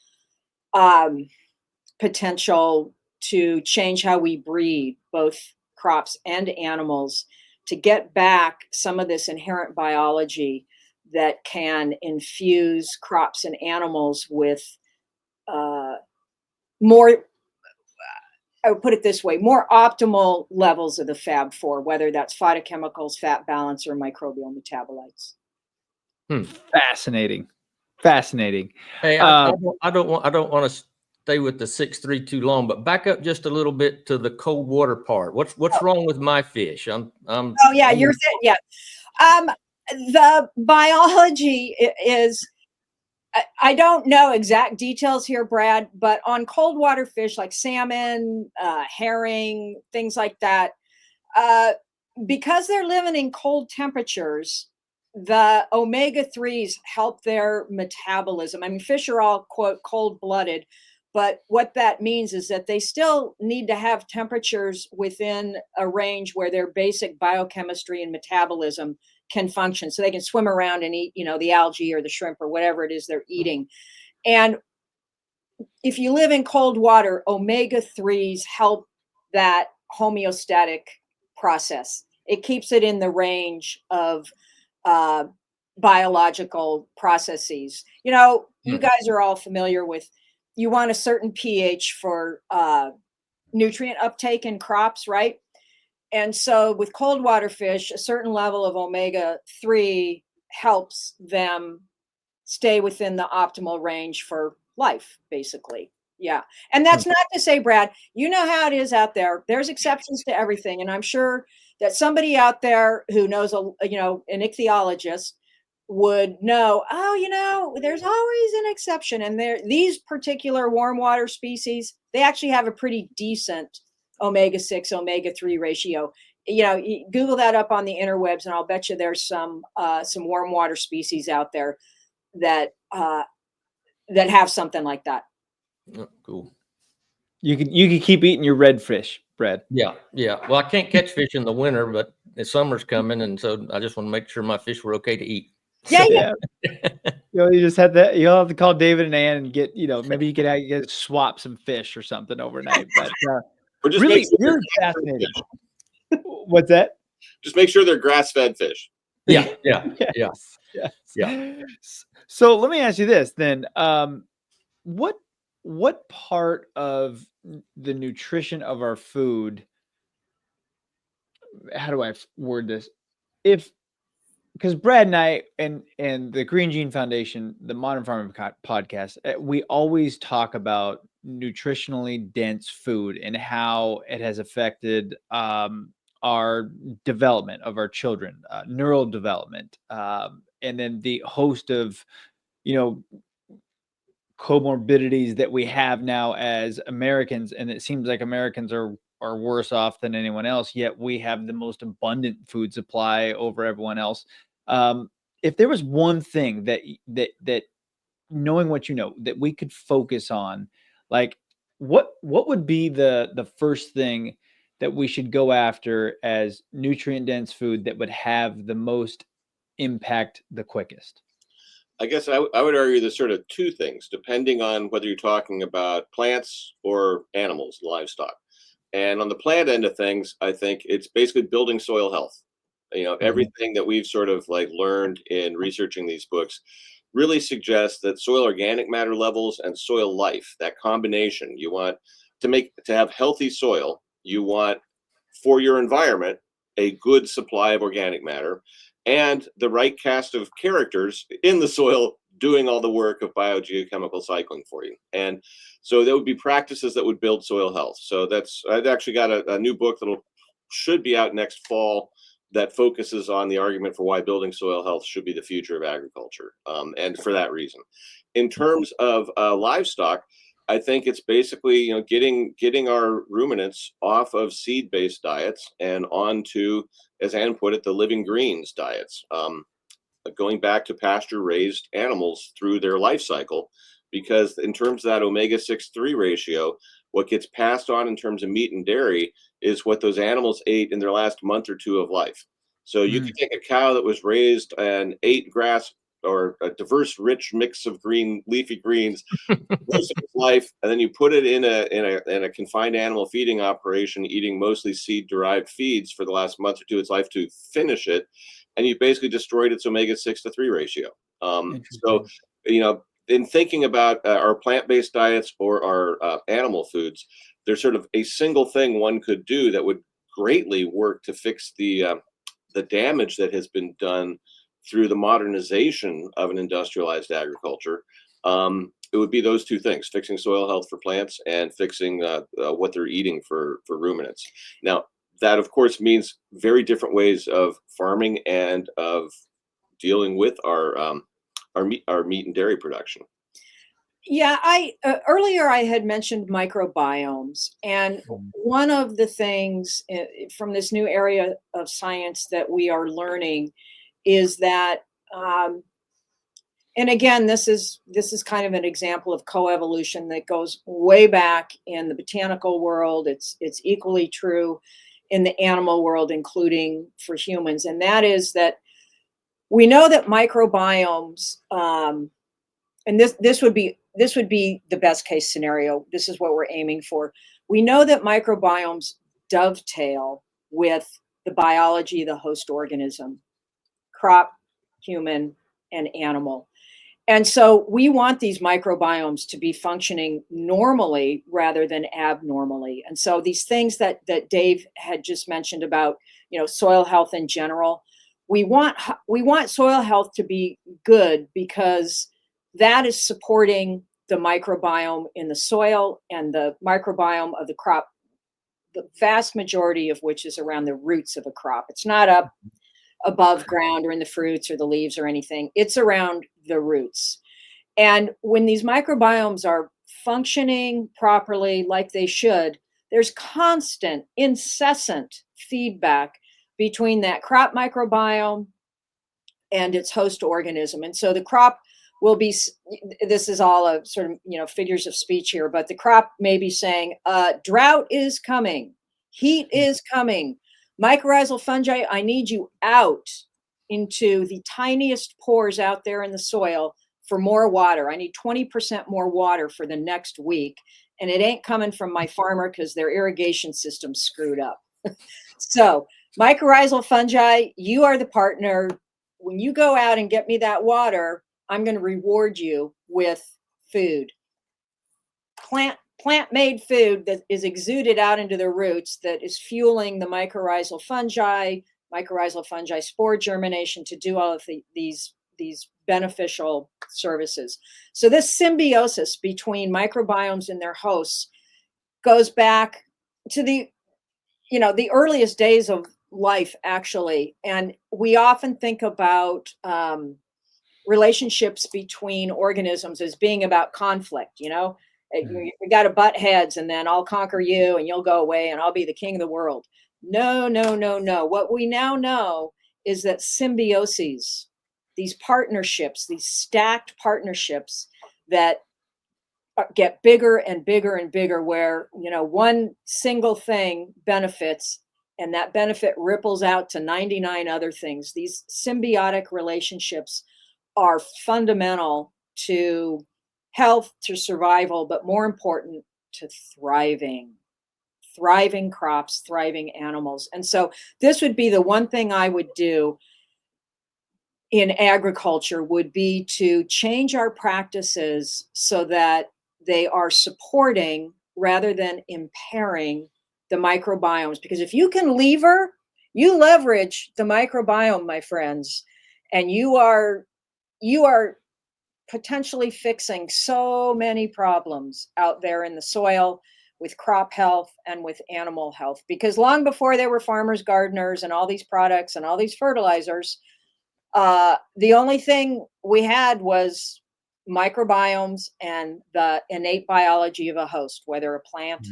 potential to change how we breed both crops and animals, to get back some of this inherent biology that can infuse crops and animals with more, I would put it this way, more optimal levels of the Fab Four, whether that's phytochemicals, fat balance, or microbial metabolites. Fascinating. Hey, I don't want to stay with the 6'3" too long, but back up just a little bit to the cold water part. What's wrong with my fish? Oh yeah, you're saying, yeah. The biology is, I don't know exact details here, Brad, but on cold water fish like salmon, herring, things like that, because they're living in cold temperatures, the omega-3s help their metabolism. I mean, fish are all, quote, cold-blooded, but what that means is that they still need to have temperatures within a range where their basic biochemistry and metabolism can function, so they can swim around and eat, the algae or the shrimp or whatever it is they're eating. And if you live in cold water, omega-3s help that homeostatic process. It keeps it in the range of biological processes. You guys are all familiar with, you want a certain pH for nutrient uptake in crops, right? And so with cold water fish, a certain level of omega-3 helps them stay within the optimal range for life, basically. Yeah. And that's not to say, Brad, you know how it is out there. There's exceptions to everything. And I'm sure that somebody out there who knows, an ichthyologist would know, there's always an exception. And these particular warm water species, they actually have a pretty decent omega-6, omega-3 ratio. You Google that up on the interwebs, and I'll bet you there's some warm water species out there that have something like that. Oh, cool. You can keep eating your red fish, Brad. Yeah. Well, I can't catch fish in the winter, but the summer's coming, and so I just want to make sure my fish were okay to eat. Yeah. You just had that. You'll have to call David and Ann and get, maybe you could swap some fish or something overnight. But Or just really, make sure really fascinating. What's that? Just make sure they're grass-fed fish. Yeah. Yes. So let me ask you this then. What part of the nutrition of our food, how do I word this? Because Brad and I and the Green Gene Foundation, the Modern Farming podcast, we always talk about nutritionally dense food and how it has affected our development of our children, neural development, and then the host of, comorbidities that we have now as Americans. And it seems like Americans are worse off than anyone else, yet we have the most abundant food supply over everyone else. If there was one thing that knowing what that we could focus on, like what would be the first thing that we should go after as nutrient dense food that would have the most impact the quickest? I guess I would argue there's sort of two things, depending on whether you're talking about plants or animals, livestock. And on the plant end of things, I think it's basically building soil health. Everything that we've sort of learned in researching these books really suggests that soil organic matter levels and soil life, that combination, you want to have healthy soil, you want for your environment a good supply of organic matter and the right cast of characters in the soil doing all the work of biogeochemical cycling for you. And so there would be practices that would build soil health. So I've actually got a new book that should be out next fall that focuses on the argument for why building soil health should be the future of agriculture. And for that reason, in terms of livestock, I think it's basically, getting our ruminants off of seed-based diets and onto, as Anne put it, the living greens diets, going back to pasture-raised animals through their life cycle, because in terms of that omega-6-3 ratio, what gets passed on in terms of meat and dairy is what those animals ate in their last month or two of life. So you could take a cow that was raised and ate grass or a diverse, rich mix of leafy greens most of its life, and then you put it in a confined animal feeding operation, eating mostly seed-derived feeds for the last month or two of its life to finish it, and you basically destroyed its omega-6-3 ratio. So, in thinking about our plant-based diets or our animal foods, there's sort of a single thing one could do that would greatly work to fix the damage that has been done through the modernization of an industrialized agriculture. it would be those two things: fixing soil health for plants and fixing what they're eating for ruminants. Now, that of course means very different ways of farming and of dealing with our meat and dairy production. Yeah, I earlier I had mentioned microbiomes, and one of the things from this new area of science that we are learning is that, and again, this is kind of an example of coevolution that goes way back in the botanical world. It's equally true in the animal world, including for humans, and that is that we know that microbiomes, and this would be the best case scenario. This is what we're aiming for. We know that microbiomes dovetail with the biology of the host organism, crop, human, and animal. And so we want these microbiomes to be functioning normally rather than abnormally. And so these things that Dave had just mentioned about, soil health in general, we want soil health to be good because that is supporting the microbiome in the soil and the microbiome of the crop, the vast majority of which is around the roots of a crop. It's not up above ground or in the fruits or the leaves or anything. It's around the roots. And when these microbiomes are functioning properly like they should, there's constant, incessant feedback between that crop microbiome and its host organism. And so the crop will be, this is all a sort of, figures of speech here, but the crop may be saying, drought is coming, heat is coming, mycorrhizal fungi, I need you out into the tiniest pores out there in the soil for more water. I need 20% more water for the next week. And it ain't coming from my farmer because their irrigation system's screwed up. So mycorrhizal fungi, you are the partner. When you go out and get me that water, I'm going to reward you with food. Plant-made food that is exuded out into the roots that is fueling the mycorrhizal fungi spore germination to do all of these beneficial services. So this symbiosis between microbiomes and their hosts goes back to the earliest days of life, actually. And we often think about relationships between organisms as being about conflict. We got to butt heads, and then I'll conquer you and you'll go away and I'll be the king of the world. No. What we now know is that symbioses, these partnerships, these stacked partnerships that get bigger and bigger and bigger, where one single thing benefits and that benefit ripples out to 99 other things. These symbiotic relationships are fundamental to health, to survival, but more important, to thriving crops, thriving animals. And so this would be the one thing I would do in agriculture, would be to change our practices so that they are supporting rather than impairing the microbiomes. Because if you can leverage the microbiome, my friends, and you are potentially fixing so many problems out there in the soil with crop health and with animal health. Because long before there were farmers, gardeners, and all these products and all these fertilizers, the only thing we had was microbiomes and the innate biology of a host, whether a plant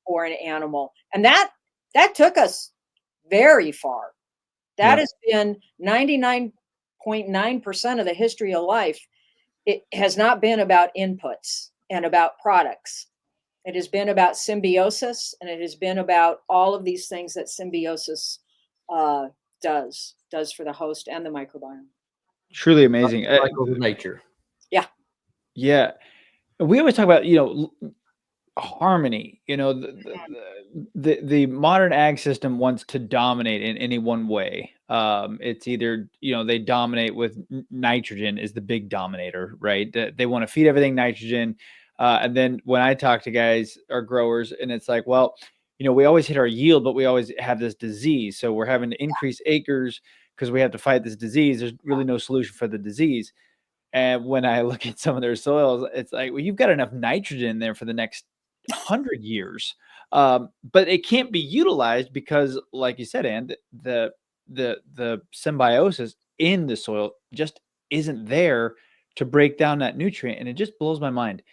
or an animal. And that took us very far. That has been 99.9% of the history of life. It has not been about inputs and about products. It has been about symbiosis, and it has been about all of these things that symbiosis does for the host and the microbiome. Truly amazing. Cycle of nature. Yeah. We always talk about, harmony. The modern ag system wants to dominate in any one way. It's either, they dominate with nitrogen is the big dominator, right? They want to feed everything nitrogen. And then when I talk to guys or growers, and it's like, well, we always hit our yield, but we always have this disease. So we're having to increase acres because we have to fight this disease. There's really no solution for the disease. And when I look at some of their soils, it's like, well, you've got enough nitrogen in there for the next 100 years. But it can't be utilized because, like you said, Ann, the symbiosis in the soil just isn't there to break down that nutrient. And it just blows my mind.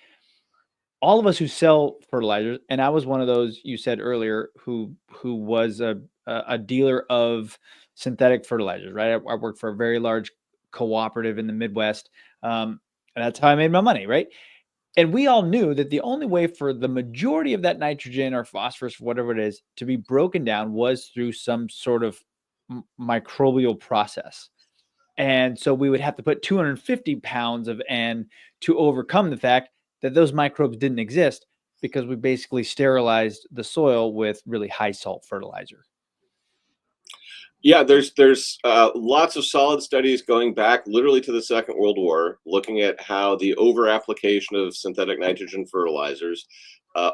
All of us who sell fertilizers, and I was one of those you said earlier who was a dealer of synthetic fertilizers, right? I worked for a very large cooperative in the Midwest. And that's how I made my money, right? And we all knew that the only way for the majority of that nitrogen or phosphorus, whatever it is, to be broken down was through some sort of microbial process. And so we would have to put 250 pounds of N to overcome the fact that those microbes didn't exist, because we basically sterilized the soil with really high salt fertilizer. Yeah, there's lots of solid studies going back literally to the Second World War, looking at how the over application of synthetic nitrogen fertilizers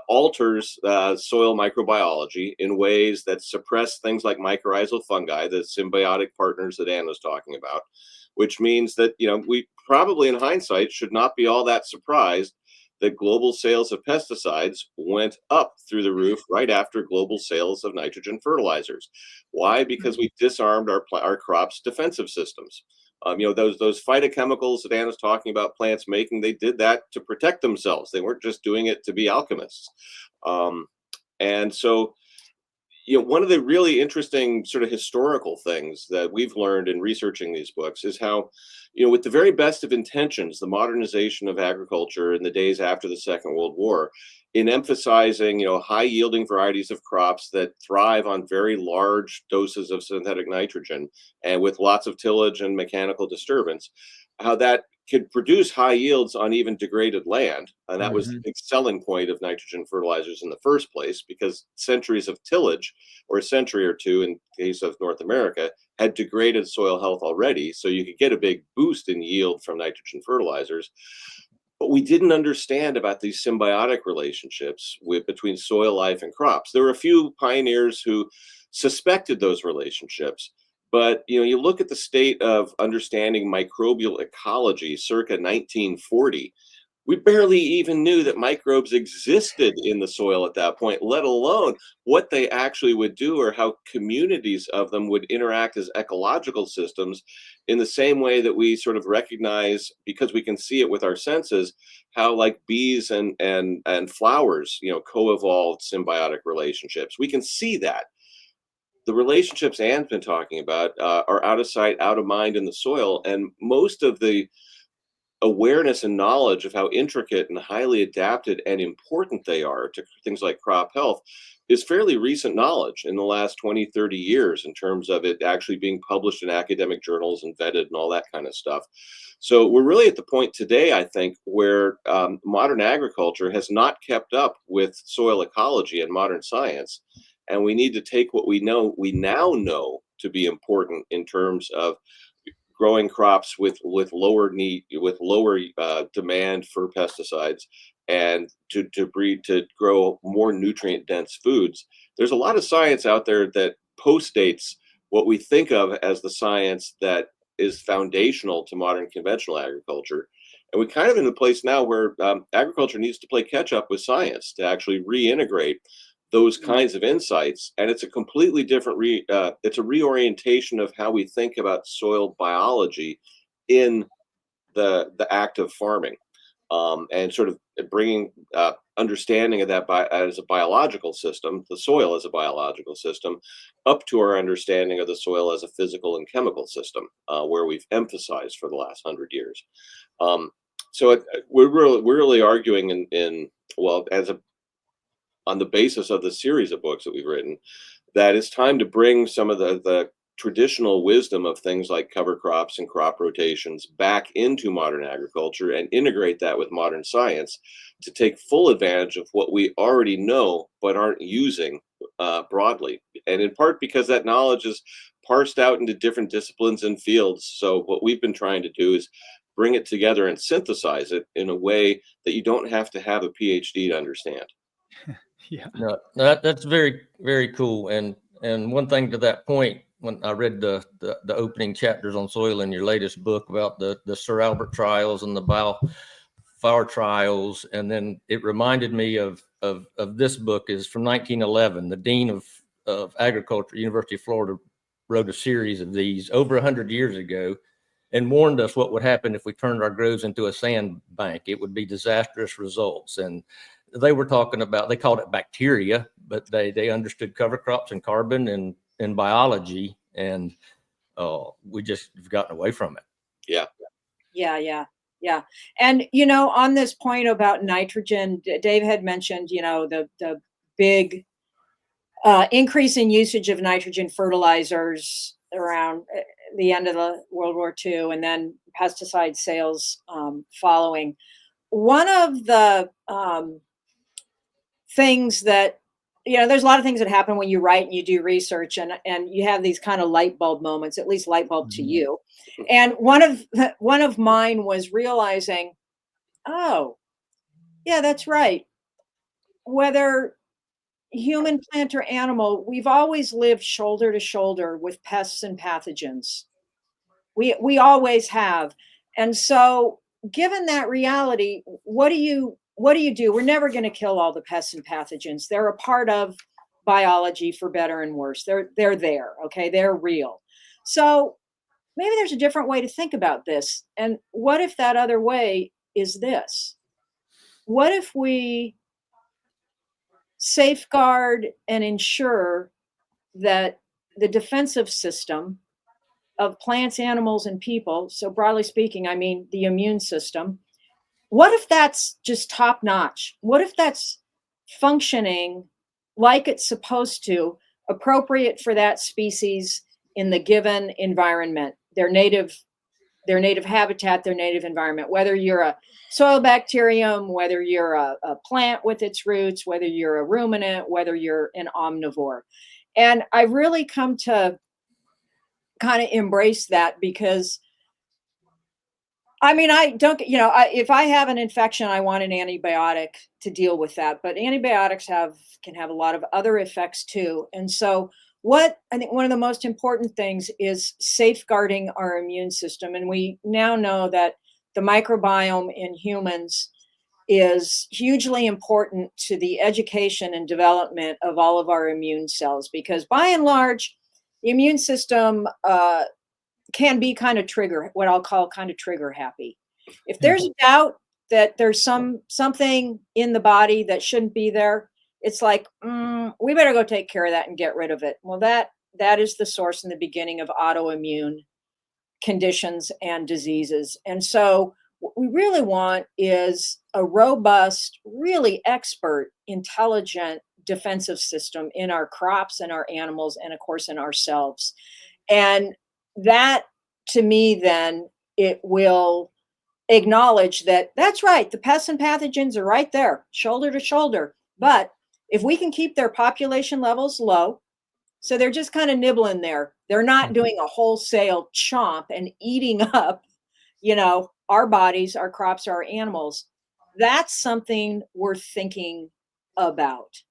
alters soil microbiology in ways that suppress things like mycorrhizal fungi, the symbiotic partners that Anne was talking about, which means that, you know, we probably in hindsight should not be all that surprised that global sales of pesticides went up through the roof right after global sales of nitrogen fertilizers. Why? Because we disarmed our crops' defensive systems. You know, those phytochemicals that Anne was talking about plants making, they did that to protect themselves. They weren't just doing it to be alchemists. And so, you know, one of the really interesting sort of historical things that we've learned in researching these books is how, you know, with the very best of intentions, the modernization of agriculture in the days after the Second World War, in emphasizing, you know, high yielding varieties of crops that thrive on very large doses of synthetic nitrogen and with lots of tillage and mechanical disturbance, how that could produce high yields on even degraded land. And that was the big selling point of nitrogen fertilizers in the first place, because centuries of tillage, or a century or two in the case of North America, had degraded soil health already. So you could get a big boost in yield from nitrogen fertilizers. But we didn't understand about these symbiotic relationships between soil life and crops. There were a few pioneers who suspected those relationships. But, you know, you look at the state of understanding microbial ecology circa 1940, we barely even knew that microbes existed in the soil at that point, let alone what they actually would do or how communities of them would interact as ecological systems, in the same way that we sort of recognize, because we can see it with our senses, how like bees and flowers, you know, co-evolved symbiotic relationships. We can see that. The relationships Anne's been talking about are out of sight, out of mind in the soil. And most of the awareness and knowledge of how intricate and highly adapted and important they are to things like crop health is fairly recent knowledge in the last 20, 30 years, in terms of it actually being published in academic journals and vetted and all that kind of stuff. So we're really at the point today, I think, where modern agriculture has not kept up with soil ecology and modern science. And we need to take what we now know to be important in terms of growing crops with lower demand for pesticides, and to grow more nutrient dense foods. There's a lot of science out there that postdates what we think of as the science that is foundational to modern conventional agriculture. And we kind of in a place now where agriculture needs to play catch up with science to actually reintegrate those kinds of insights. And it's a completely different it's a reorientation of how we think about soil biology in the act of farming, and sort of bringing understanding of that as a biological system, the soil as a biological system, up to our understanding of the soil as a physical and chemical system, where we've emphasized for the last 100 years. We're really arguing on the basis of the series of books that we've written, that it's time to bring some of the traditional wisdom of things like cover crops and crop rotations back into modern agriculture and integrate that with modern science to take full advantage of what we already know but aren't using broadly. And in part because that knowledge is parsed out into different disciplines and fields. So what we've been trying to do is bring it together and synthesize it in a way that you don't have to have a PhD to understand. Yeah. No, that's very, very cool. And one thing to that point, when I read the opening chapters on soil in your latest book about the Sir Albert trials and the Fire trials, and then it reminded me of this book is from 1911. The dean of agriculture, University of Florida, wrote a series of these over 100 years ago, and warned us what would happen if we turned our groves into a sand bank. It would be disastrous results. And they were talking about, they called it bacteria, but they understood cover crops and carbon and biology, and we just have gotten away from it. Yeah. Yeah. And, on this point about nitrogen, Dave had mentioned, the big increase in usage of nitrogen fertilizers around the end of the World War II, and then pesticide sales following. One of the things that, there's a lot of things that happen when you write and you do research, and you have these kind of light bulb moments, at least light bulb to you. And one of mine was realizing, oh, yeah, that's right. Whether human, plant, or animal, we've always lived shoulder to shoulder with pests and pathogens. We always have. And so, given that reality, what do you do? We're never going to kill all the pests and pathogens. They're a part of biology, for better and worse. They're there, okay? They're real. So maybe there's a different way to think about this. And what if that other way is this? What if we safeguard and ensure that the defensive system of plants, animals, and people, so broadly speaking, I mean the immune system, what if that's just top notch? What if that's functioning like it's supposed to, appropriate for that species in the given environment, their native habitat, their native environment, whether you're a soil bacterium, whether you're a plant with its roots, whether you're a ruminant, whether you're an omnivore. And I really come to kind of embrace that, because I mean, I don't, if I have an infection, I want an antibiotic to deal with that. But antibiotics can have a lot of other effects too. And so, what I think one of the most important things is safeguarding our immune system. And we now know that the microbiome in humans is hugely important to the education and development of all of our immune cells, because by and large, the immune system can be kind of what I'll call kind of trigger happy. If there's a doubt that there's something in the body that shouldn't be there, it's like, we better go take care of that and get rid of it. Well, that is the source and the beginning of autoimmune conditions and diseases. And so what we really want is a robust, really expert, intelligent defensive system in our crops and our animals, and of course in ourselves. And that, to me, then it will acknowledge that that's right. The pests and pathogens are right there, shoulder to shoulder. But if we can keep their population levels low, so they're just kind of nibbling there, they're not doing a wholesale chomp and eating up, our bodies, our crops, our animals. That's something worth thinking about.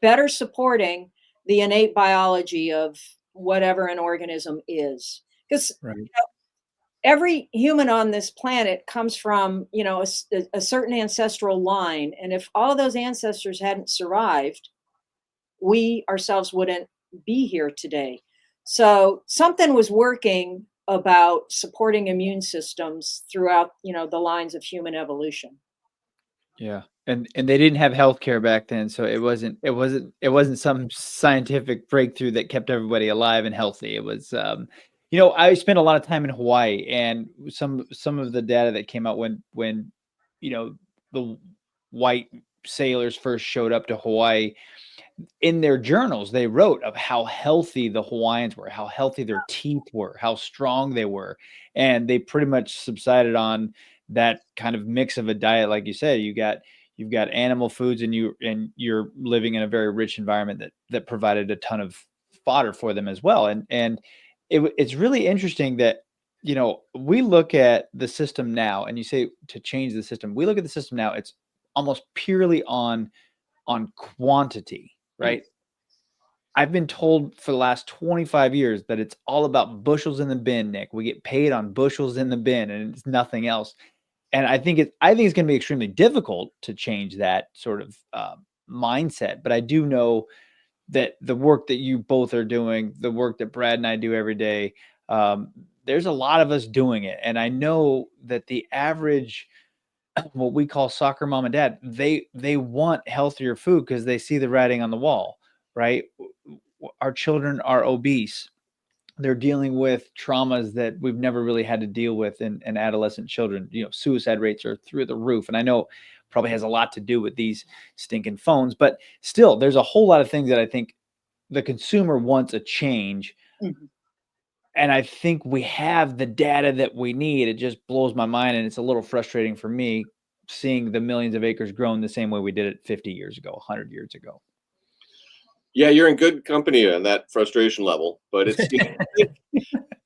Better supporting the innate biology of whatever an organism is. Because every human on this planet comes from, a certain ancestral line. And if all of those ancestors hadn't survived, we ourselves wouldn't be here today. So something was working about supporting immune systems throughout, the lines of human evolution. Yeah. And they didn't have healthcare back then, so it wasn't some scientific breakthrough that kept everybody alive and healthy. It was I spent a lot of time in Hawaii, and some of the data that came out when the white sailors first showed up to Hawaii, in their journals they wrote of how healthy the Hawaiians were, how healthy their teeth were, how strong they were, and they pretty much subsided on that kind of mix of a diet. Like you said, you've got animal foods, and you're living in a very rich environment that provided a ton of fodder for them as well. And it's really interesting that we look at the system now, and you say to change the system. We look at the system now, it's almost purely on quantity, right? I've been told for the last 25 years that it's all about bushels in the bin, Nick. We get paid on bushels in the bin and it's nothing else. And I think it's going to be extremely difficult to change that sort of mindset. But I do know that the work that you both are doing, the work that Brad and I do every day, there's a lot of us doing it. And I know that the average, what we call soccer mom and dad, they want healthier food because they see the writing on the wall, right? Our children are obese. They're dealing with traumas that we've never really had to deal with in adolescent children. Suicide rates are through the roof. And I know probably has a lot to do with these stinking phones, but still there's a whole lot of things that I think the consumer wants a change. Mhm. And I think we have the data that we need. It just blows my mind. And it's a little frustrating for me seeing the millions of acres grown the same way we did it 50 years ago, 100 years ago. Yeah, you're in good company on that frustration level. But it's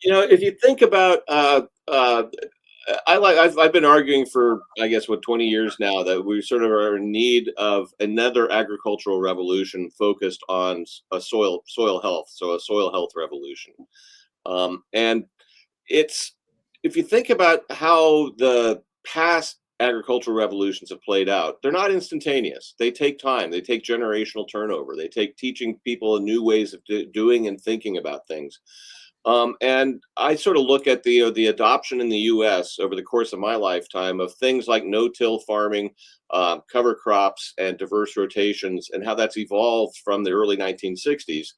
if you think about I've been arguing for, I guess, 20 years now that we sort of are in need of another agricultural revolution focused on a soil health, so a soil health revolution. And it's, if you think about how the past agricultural revolutions have played out, they're not instantaneous. They take time. They take generational turnover. They take teaching people new ways of doing and thinking about things. And I sort of look at the adoption in the U.S. over the course of my lifetime of things like no-till farming, cover crops, and diverse rotations, and how that's evolved from the early 1960s,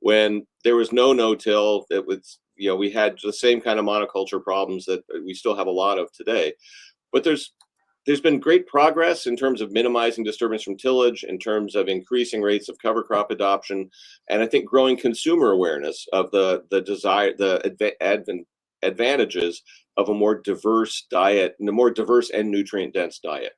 when there was no-till. It was, we had the same kind of monoculture problems that we still have a lot of today. But there's been great progress in terms of minimizing disturbance from tillage, in terms of increasing rates of cover crop adoption, and I think growing consumer awareness of the advantages of a more diverse diet, and a more diverse and nutrient dense diet.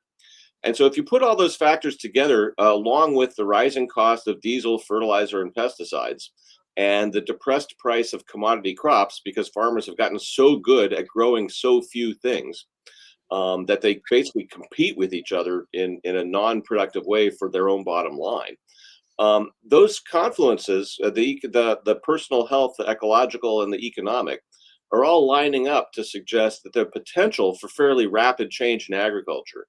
And so if you put all those factors together, along with the rising cost of diesel, fertilizer, and pesticides, and the depressed price of commodity crops because farmers have gotten so good at growing so few things, that they basically compete with each other in a non-productive way for their own bottom line. Those confluences, the personal health, the ecological, and the economic, are all lining up to suggest that the potential for fairly rapid change in agriculture.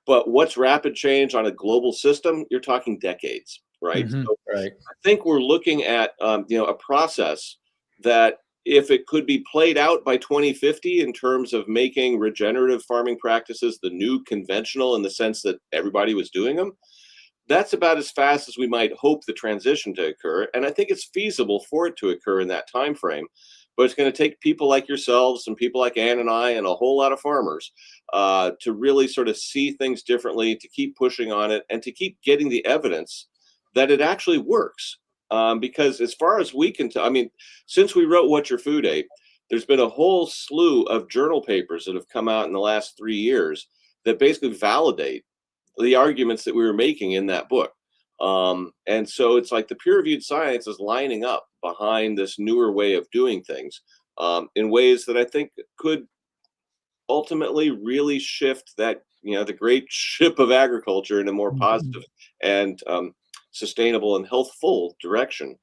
But what's rapid change on a global system? You're talking decades, right? Mhm. So Right. I think we're looking at a process that, if it could be played out by 2050 in terms of making regenerative farming practices the new conventional, in the sense that everybody was doing them, that's about as fast as we might hope the transition to occur. And I think it's feasible for it to occur in that time frame. But it's going to take people like yourselves and people like Ann and I and a whole lot of farmers to really sort of see things differently, to keep pushing on it, and to keep getting the evidence that it actually works. Because as far as we can tell, I mean, since we wrote What Your Food Ate, there's been a whole slew of journal papers that have come out in the last 3 years that basically validate the arguments that we were making in that book. And so it's like the peer-reviewed science is lining up behind this newer way of doing things, in ways that I think could ultimately really shift that, the great ship of agriculture in a more positive and sustainable and healthful direction.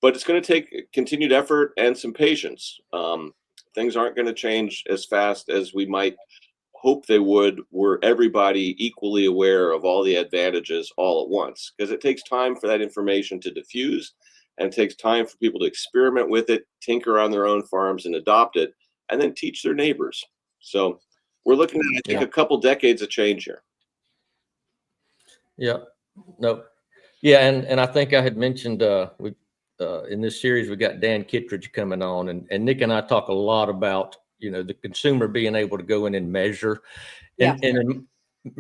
But it's going to take continued effort and some patience. Things aren't going to change as fast as we might hope they would, were everybody equally aware of all the advantages all at once, because it takes time for that information to diffuse, and it takes time for people to experiment with it, tinker on their own farms, and adopt it, and then teach their neighbors. So we're looking at, I think, a couple decades of change here. Yeah. No. Yeah, and I think I had mentioned we in this series we got Dan Kittredge coming on, and Nick and I talk a lot about the consumer being able to go in and measure, and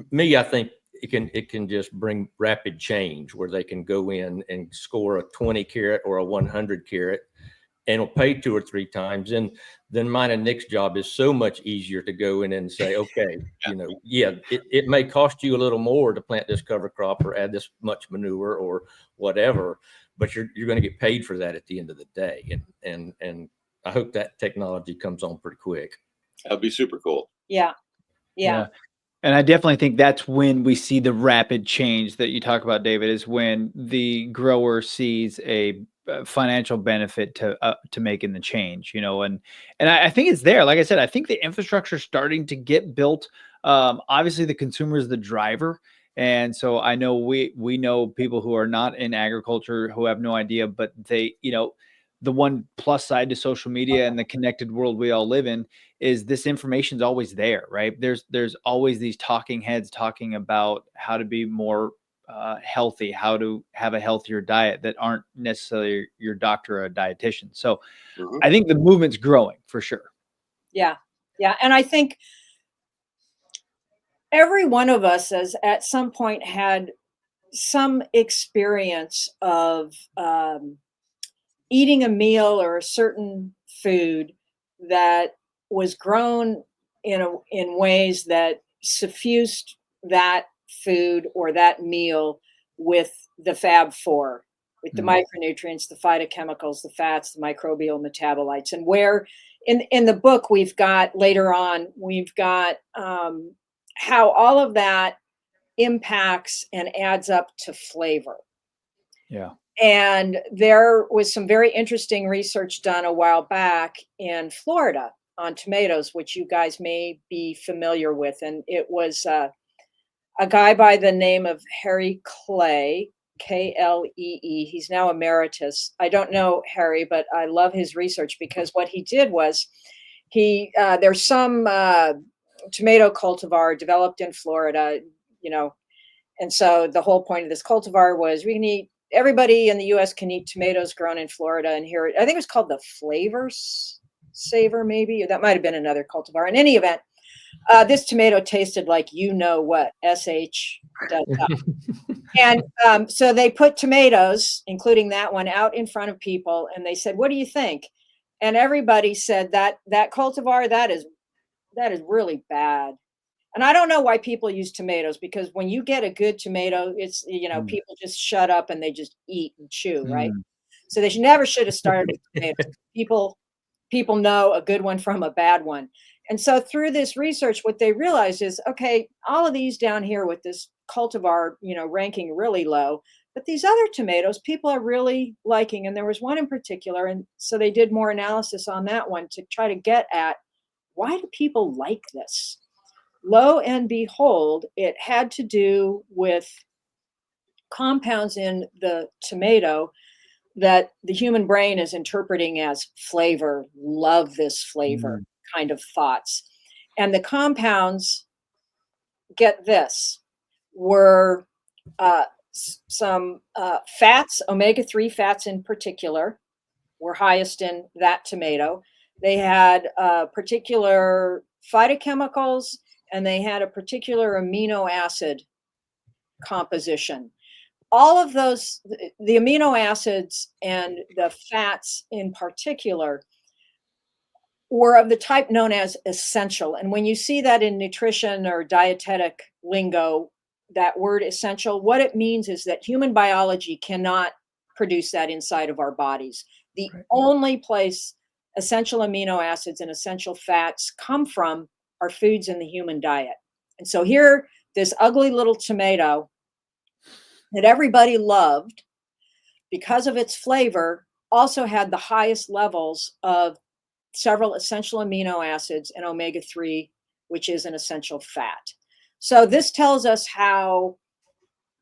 me, I think it can just bring rapid change where they can go in and score a 20 carat or a 100 carat, and it'll pay 2 or 3 times. And then mine and Nick's job is so much easier to go in and say, okay, it may cost you a little more to plant this cover crop or add this much manure or whatever, but you're going to get paid for that at the end of the day. And I hope that technology comes on pretty quick. That'd be super cool. Yeah. And I definitely think that's when we see the rapid change that you talk about, David, is when the grower sees a financial benefit to making the change, and I think it's there. Like I said, I think the infrastructure is starting to get built. Obviously, the consumer is the driver, and so I know we know people who are not in agriculture who have no idea, but the one plus side to social media and the connected world we all live in is this information's always there, right? There's always these talking heads talking about how to be more healthy, how to have a healthier diet that aren't necessarily your doctor or a dietitian. So I think the movement's growing for sure. Yeah. Yeah. And I think every one of us has at some point had some experience of eating a meal or a certain food that was grown in ways that suffused that food or that meal with the Fab Four, with the micronutrients, the phytochemicals, the fats, the microbial metabolites, and where in the book we've got how all of that impacts and adds up to flavor. Yeah. And there was some very interesting research done a while back in Florida on tomatoes, which you guys may be familiar with. And it was a guy by the name of Harry Clay, Klee. He's now emeritus. I don't know Harry, but I love his research because what he did was there's some tomato cultivar developed in Florida, and so the whole point of this cultivar was everybody in the US can eat tomatoes grown in Florida. And here, I think it was called the Flavors Saver, maybe, or that might have been another cultivar. In any event, this tomato tasted like what, SH. And so they put tomatoes, including that one, out in front of people, and they said, "What do you think?" And everybody said that cultivar, that is really bad. And I don't know why people use tomatoes, because when you get a good tomato, it's, people just shut up and they just eat and chew, right? So they should have started with tomatoes. People know a good one from a bad one. And so through this research, what they realized is, okay, all of these down here with this cultivar, ranking really low, but these other tomatoes people are really liking. And there was one in particular. And so they did more analysis on that one to try to get at, why do people like this? Lo and behold, it had to do with compounds in the tomato that the human brain is interpreting as flavor, love this flavor kind of thoughts. And the compounds, get this, were some fats, omega-3 fats in particular, were highest in that tomato. They had particular phytochemicals, and they had a particular amino acid composition. All of those, the amino acids and the fats in particular, were of the type known as essential. And when you see that in nutrition or dietetic lingo, that word essential, what it means is that human biology cannot produce that inside of our bodies. The only place essential amino acids and essential fats come from are foods in the human diet. And so here, this ugly little tomato that everybody loved because of its flavor also had the highest levels of several essential amino acids and omega-3, which is an essential fat. So this tells us how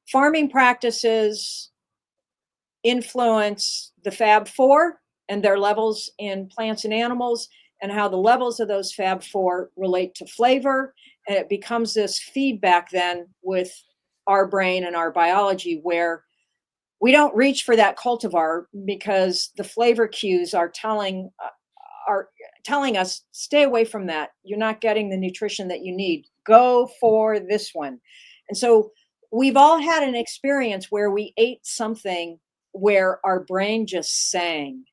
farming practices influence the Fab Four and their levels in plants and animals, and how the levels of those Fab Four relate to flavor. And it becomes this feedback then with our brain and our biology, where we don't reach for that cultivar because the flavor cues are telling us, stay away from that. You're not getting the nutrition that you need. Go for this one. And so we've all had an experience where we ate something where our brain just sang.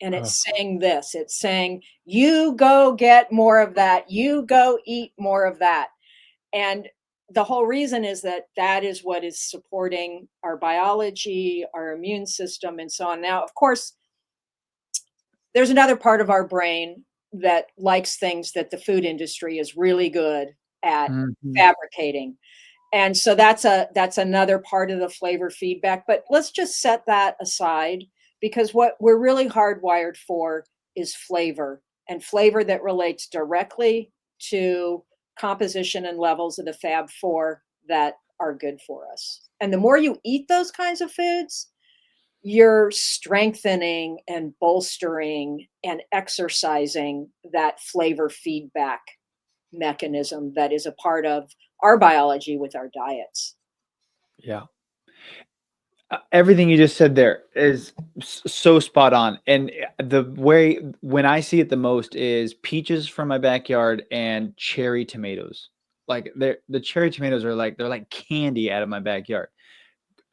And it's saying this, it's saying, you go get more of that. You go eat more of that. And the whole reason is that is what is supporting our biology, our immune system, and so on. Now, of course, there's another part of our brain that likes things that the food industry is really good at Mhm. fabricating. And so that's another part of the flavor feedback. But let's just set that aside, because what we're really hardwired for is flavor, and flavor that relates directly to composition and levels of the Fab Four that are good for us. And the more you eat those kinds of foods, you're strengthening and bolstering and exercising that flavor feedback mechanism that is a part of our biology with our diets. Yeah. Everything you just said there is so spot on. And the way when I see it the most is peaches from my backyard and cherry tomatoes. Like the cherry tomatoes are like they're like candy out of my backyard.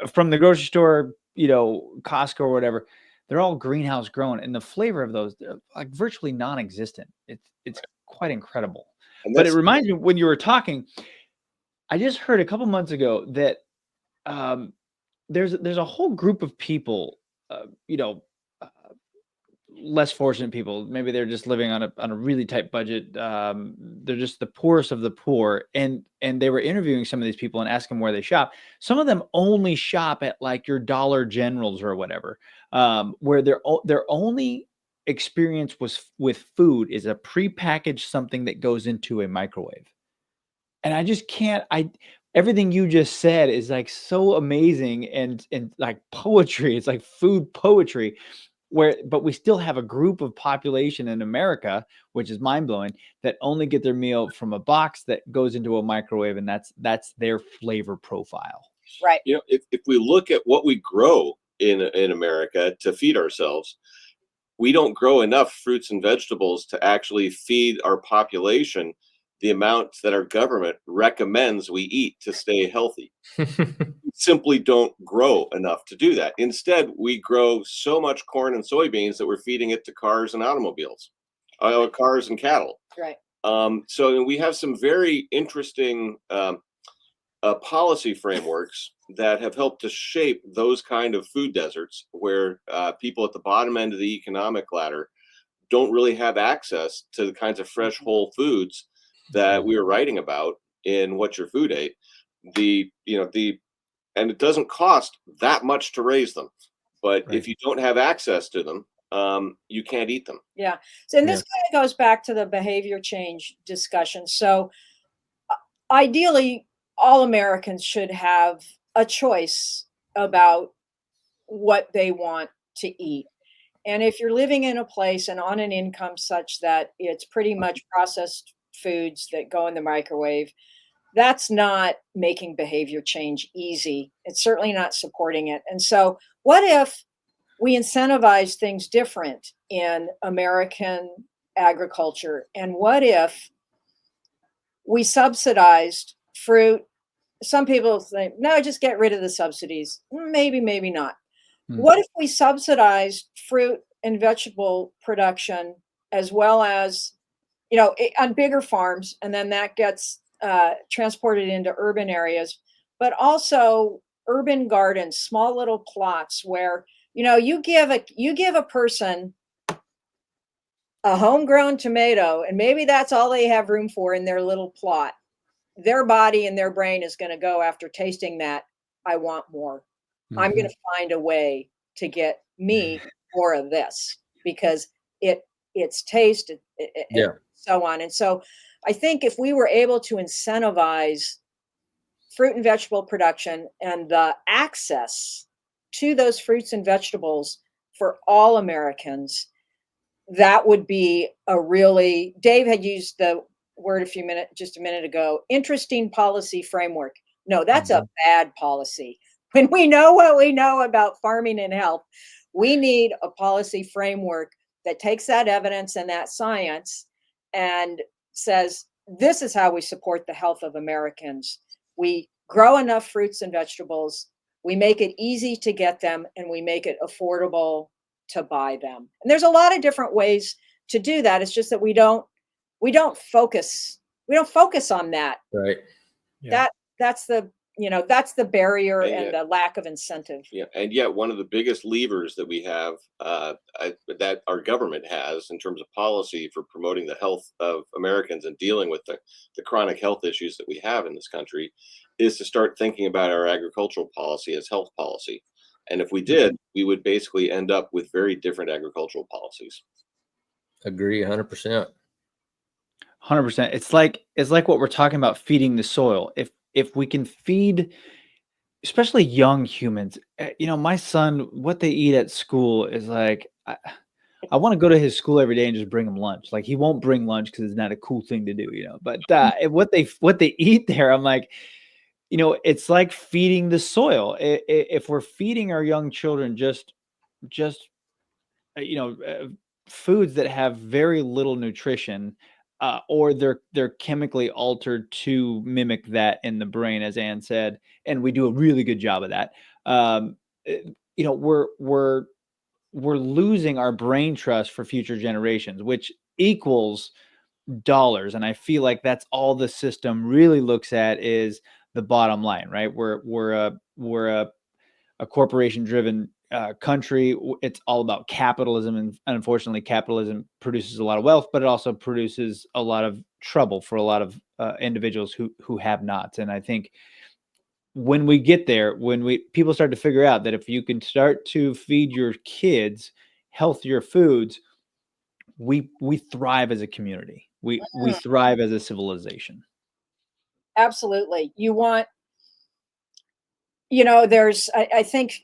From the grocery store, Costco or whatever, they're all greenhouse grown, and the flavor of those they're like virtually non-existent. It's quite incredible. And But it that's reminds me when you were talking, I just heard a couple months ago that um, there's a whole group of people, uh, you know, uh, less fortunate people. Maybe they're just living on a really tight budget. They're just the poorest of the poor, and they were interviewing some of these people and asking where they shop. Some of them only shop at like your Dollar Generals or whatever, where their only experience was with food is a prepackaged something that goes into a microwave. And I just can't I everything you just said is, like, so amazing and, like, poetry. It's like food poetry but we still have a group of population in America, which is mind-blowing, that only get their meal from a box that goes into a microwave, and that's their flavor profile. Right. if we look at what we grow in America to feed ourselves, we don't grow enough fruits and vegetables to actually feed our population the amounts that our government recommends we eat to stay healthy. We simply don't grow enough to do that. Instead, we grow so much corn and soybeans that we're feeding it to cars and automobiles, cars and cattle. Right. So we have some very interesting policy frameworks that have helped to shape those kind of food deserts where people at the bottom end of the economic ladder don't really have access to the kinds of fresh whole foods that we were writing about in What Your Food Ate. And it doesn't cost that much to raise them, but Right. if you don't have access to them, you can't eat them. Yeah. So, and this Yeah. kind of goes back to the behavior change discussion. So, ideally, all Americans should have a choice about what they want to eat. And if you're living in a place and on an income such that it's pretty much processed foods that go in the microwave, that's not making behavior change easy. It's certainly not supporting it. And so, what if we incentivize things different in American agriculture? And what if we subsidized fruit? Some people think, no, just get rid of the subsidies. Maybe, maybe not. Hmm. What if we subsidized fruit and vegetable production as well as, on bigger farms, and then that gets transported into urban areas, but also urban gardens, small little plots where, you give a person a homegrown tomato, and maybe that's all they have room for in their little plot. Their body and their brain is going to go, after tasting that, I want more. I'm going Mhm. to find a way to get me more of this because its taste, Yeah. so on. And so I think if we were able to incentivize fruit and vegetable production and the access to those fruits and vegetables for all Americans, that would be a really, Dave had used the word just a minute ago, interesting policy framework. No, that's a bad policy. When we know what we know about farming and health, we need a policy framework that takes that evidence and that science and says, this is how we support the health of Americans. We grow enough fruits and vegetables, we make it easy to get them, and we make it affordable to buy them. And there's a lot of different ways to do that. It's just that we don't focus on that. Right. Yeah. That's the that's the barrier And and yet, the lack of incentive. yeah, and yet one of the biggest levers that we have, that our government has in terms of policy for promoting the health of Americans and dealing with the chronic health issues that we have in this country, is to start thinking about our agricultural policy as health policy. And if we did, we would basically end up with very different agricultural policies. Agree 100%. 100%. It's like what we're talking about, feeding the soil. If we can feed, especially young humans, my son, what they eat at school is like, I want to go to his school every day and just bring him lunch. Like, he won't bring lunch because it's not a cool thing to do, But what they eat there, I'm like, it's like feeding the soil. If we're feeding our young children just uh, you know uh, foods that have very little nutrition, or they're chemically altered to mimic that in the brain, as Anne said, and we do a really good job of that. um, uh, we're losing our brain trust for future generations, which equals dollars. And I feel like that's all the system really looks at, is the bottom line, right? We're a corporation driven country. It's all about capitalism, and unfortunately, capitalism produces a lot of wealth, but it also produces a lot of trouble for a lot of individuals who have not. And I think when we get there, when people start to figure out that if you can start to feed your kids healthier foods, we thrive as a community. We thrive as a civilization. Absolutely. You want, I think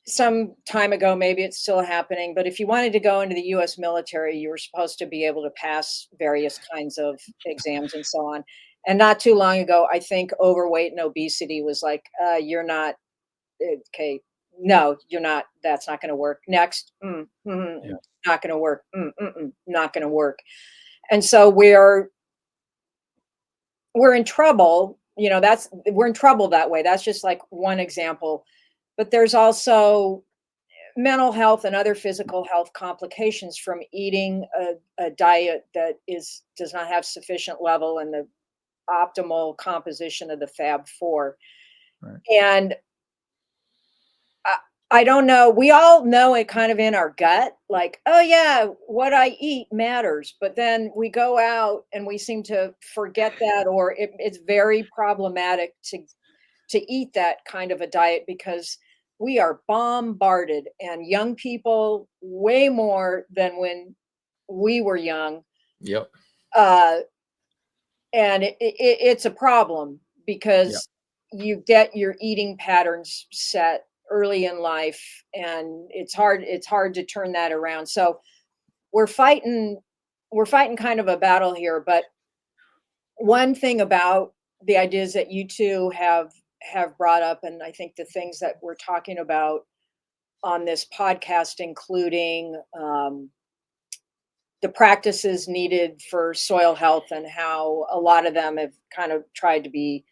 some time ago, maybe it's still happening, but if you wanted to go into the US military, you were supposed to be able to pass various kinds of exams and so on. And not too long ago, I think overweight and obesity was like, you're not, okay, no, you're not, that's not going to work. Next, Yeah. not going to work, not going to work. And so we're in trouble. We're in trouble that way. That's just like one example. But there's also mental health and other physical health complications from eating a diet that does not have sufficient level and the optimal composition of the Fab Four. Right. And I don't know. We all know it kind of in our gut, like, oh yeah, what I eat matters. But then we go out and we seem to forget that, or it's very problematic to eat that kind of a diet because we are bombarded, and young people way more than when we were young. Yep. Uh, and it's a problem because you get your eating patterns set early in life, and it's hard to turn that around. So we're fighting kind of a battle here. But one thing about the ideas that you two have brought up, and I think the things that we're talking about on this podcast, including the practices needed for soil health and how a lot of them have kind of tried to be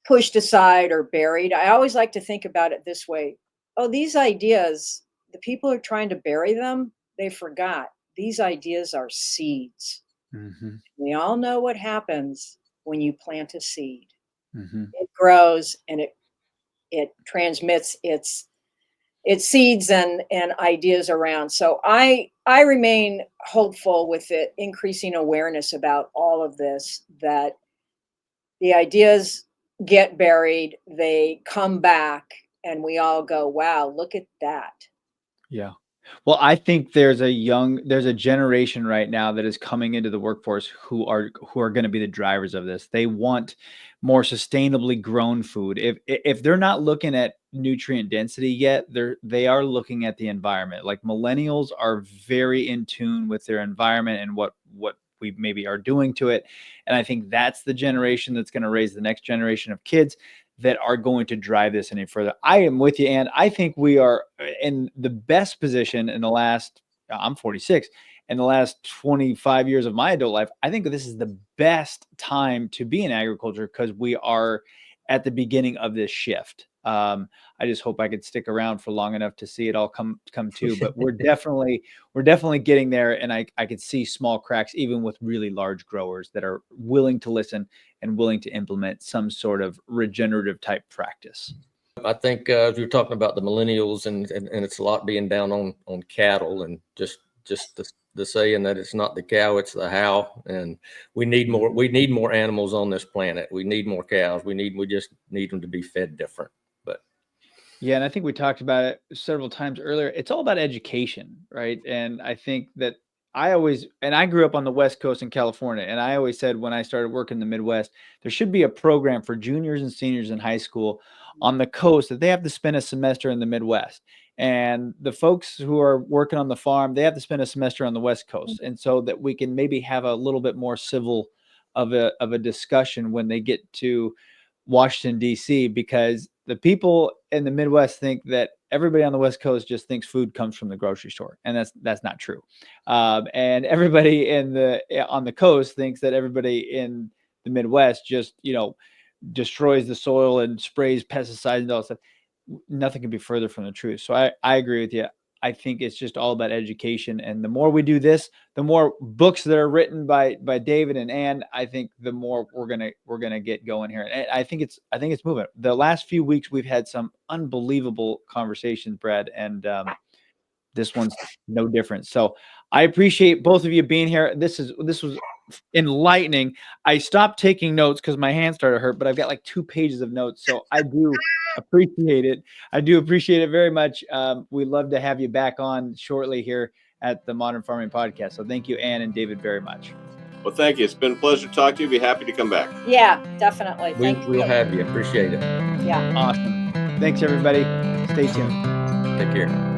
pushed aside or buried. I always like to think about it this way. Oh, these ideas, the people who are trying to bury them, they forgot. These ideas are seeds. Mm-hmm. We all know what happens when you plant a seed. Mm-hmm. It grows and it transmits its seeds and ideas around. So I remain hopeful with it increasing awareness about all of this, that the ideas get buried, they come back, and we all go, wow, look at that. Yeah. Well, I think there's a generation right now that is coming into the workforce who are going to be the drivers of this. They want more sustainably grown food. If they're not looking at nutrient density yet, they are looking at the environment. Like, millennials are very in tune with their environment and what we maybe are doing to it. And I think that's the generation that's going to raise the next generation of kids that are going to drive this any further. I am with you, and I think we are in the best position in the last, I'm 46, in the last 25 years of my adult life. I think this is the best time to be in agriculture because we are at the beginning of this shift. I just hope I could stick around for long enough to see it all come to, but we're definitely getting there. And I could see small cracks, even with really large growers that are willing to listen and willing to implement some sort of regenerative type practice. I think as we were talking about the millennials and it's a lot being down on cattle, and just the saying that it's not the cow, it's the how. And we need more animals on this planet. We need more cows. We just need them to be fed different. But yeah, and I think we talked about it several times earlier. It's all about education, right? And I think that I grew up on the West Coast in California, and I always said when I started working in the Midwest, there should be a program for juniors and seniors in high school on the coast that they have to spend a semester in the Midwest. And the folks who are working on the farm, they have to spend a semester on the West Coast. And so that we can maybe have a little bit more civil of a discussion when they get to Washington, D.C., because the people in the Midwest think that everybody on the West Coast just thinks food comes from the grocery store, and that's not true. And everybody on the coast thinks that everybody in the Midwest just destroys the soil and sprays pesticides and all that stuff. Nothing can be further from the truth. So I agree with you. I think it's just all about education, and the more we do this, the more books that are written by David and Anne, I think the more we're gonna get going here. And I think it's moving. The last few weeks we've had some unbelievable conversations, Brad, and this one's no different. So I appreciate both of you being here. This was enlightening. I stopped taking notes because my hands started to hurt, but I've got like 2 pages of notes. So I do appreciate it. I do appreciate it very much. We'd love to have you back on shortly here at the Modern Farming Podcast. So thank you, Anne and David, very much. Well, thank you. It's been a pleasure to talk to you. Be happy to come back. Yeah, definitely. Thank you. We'll have you. Appreciate it. Yeah. Awesome. Thanks, everybody. Stay tuned. Take care.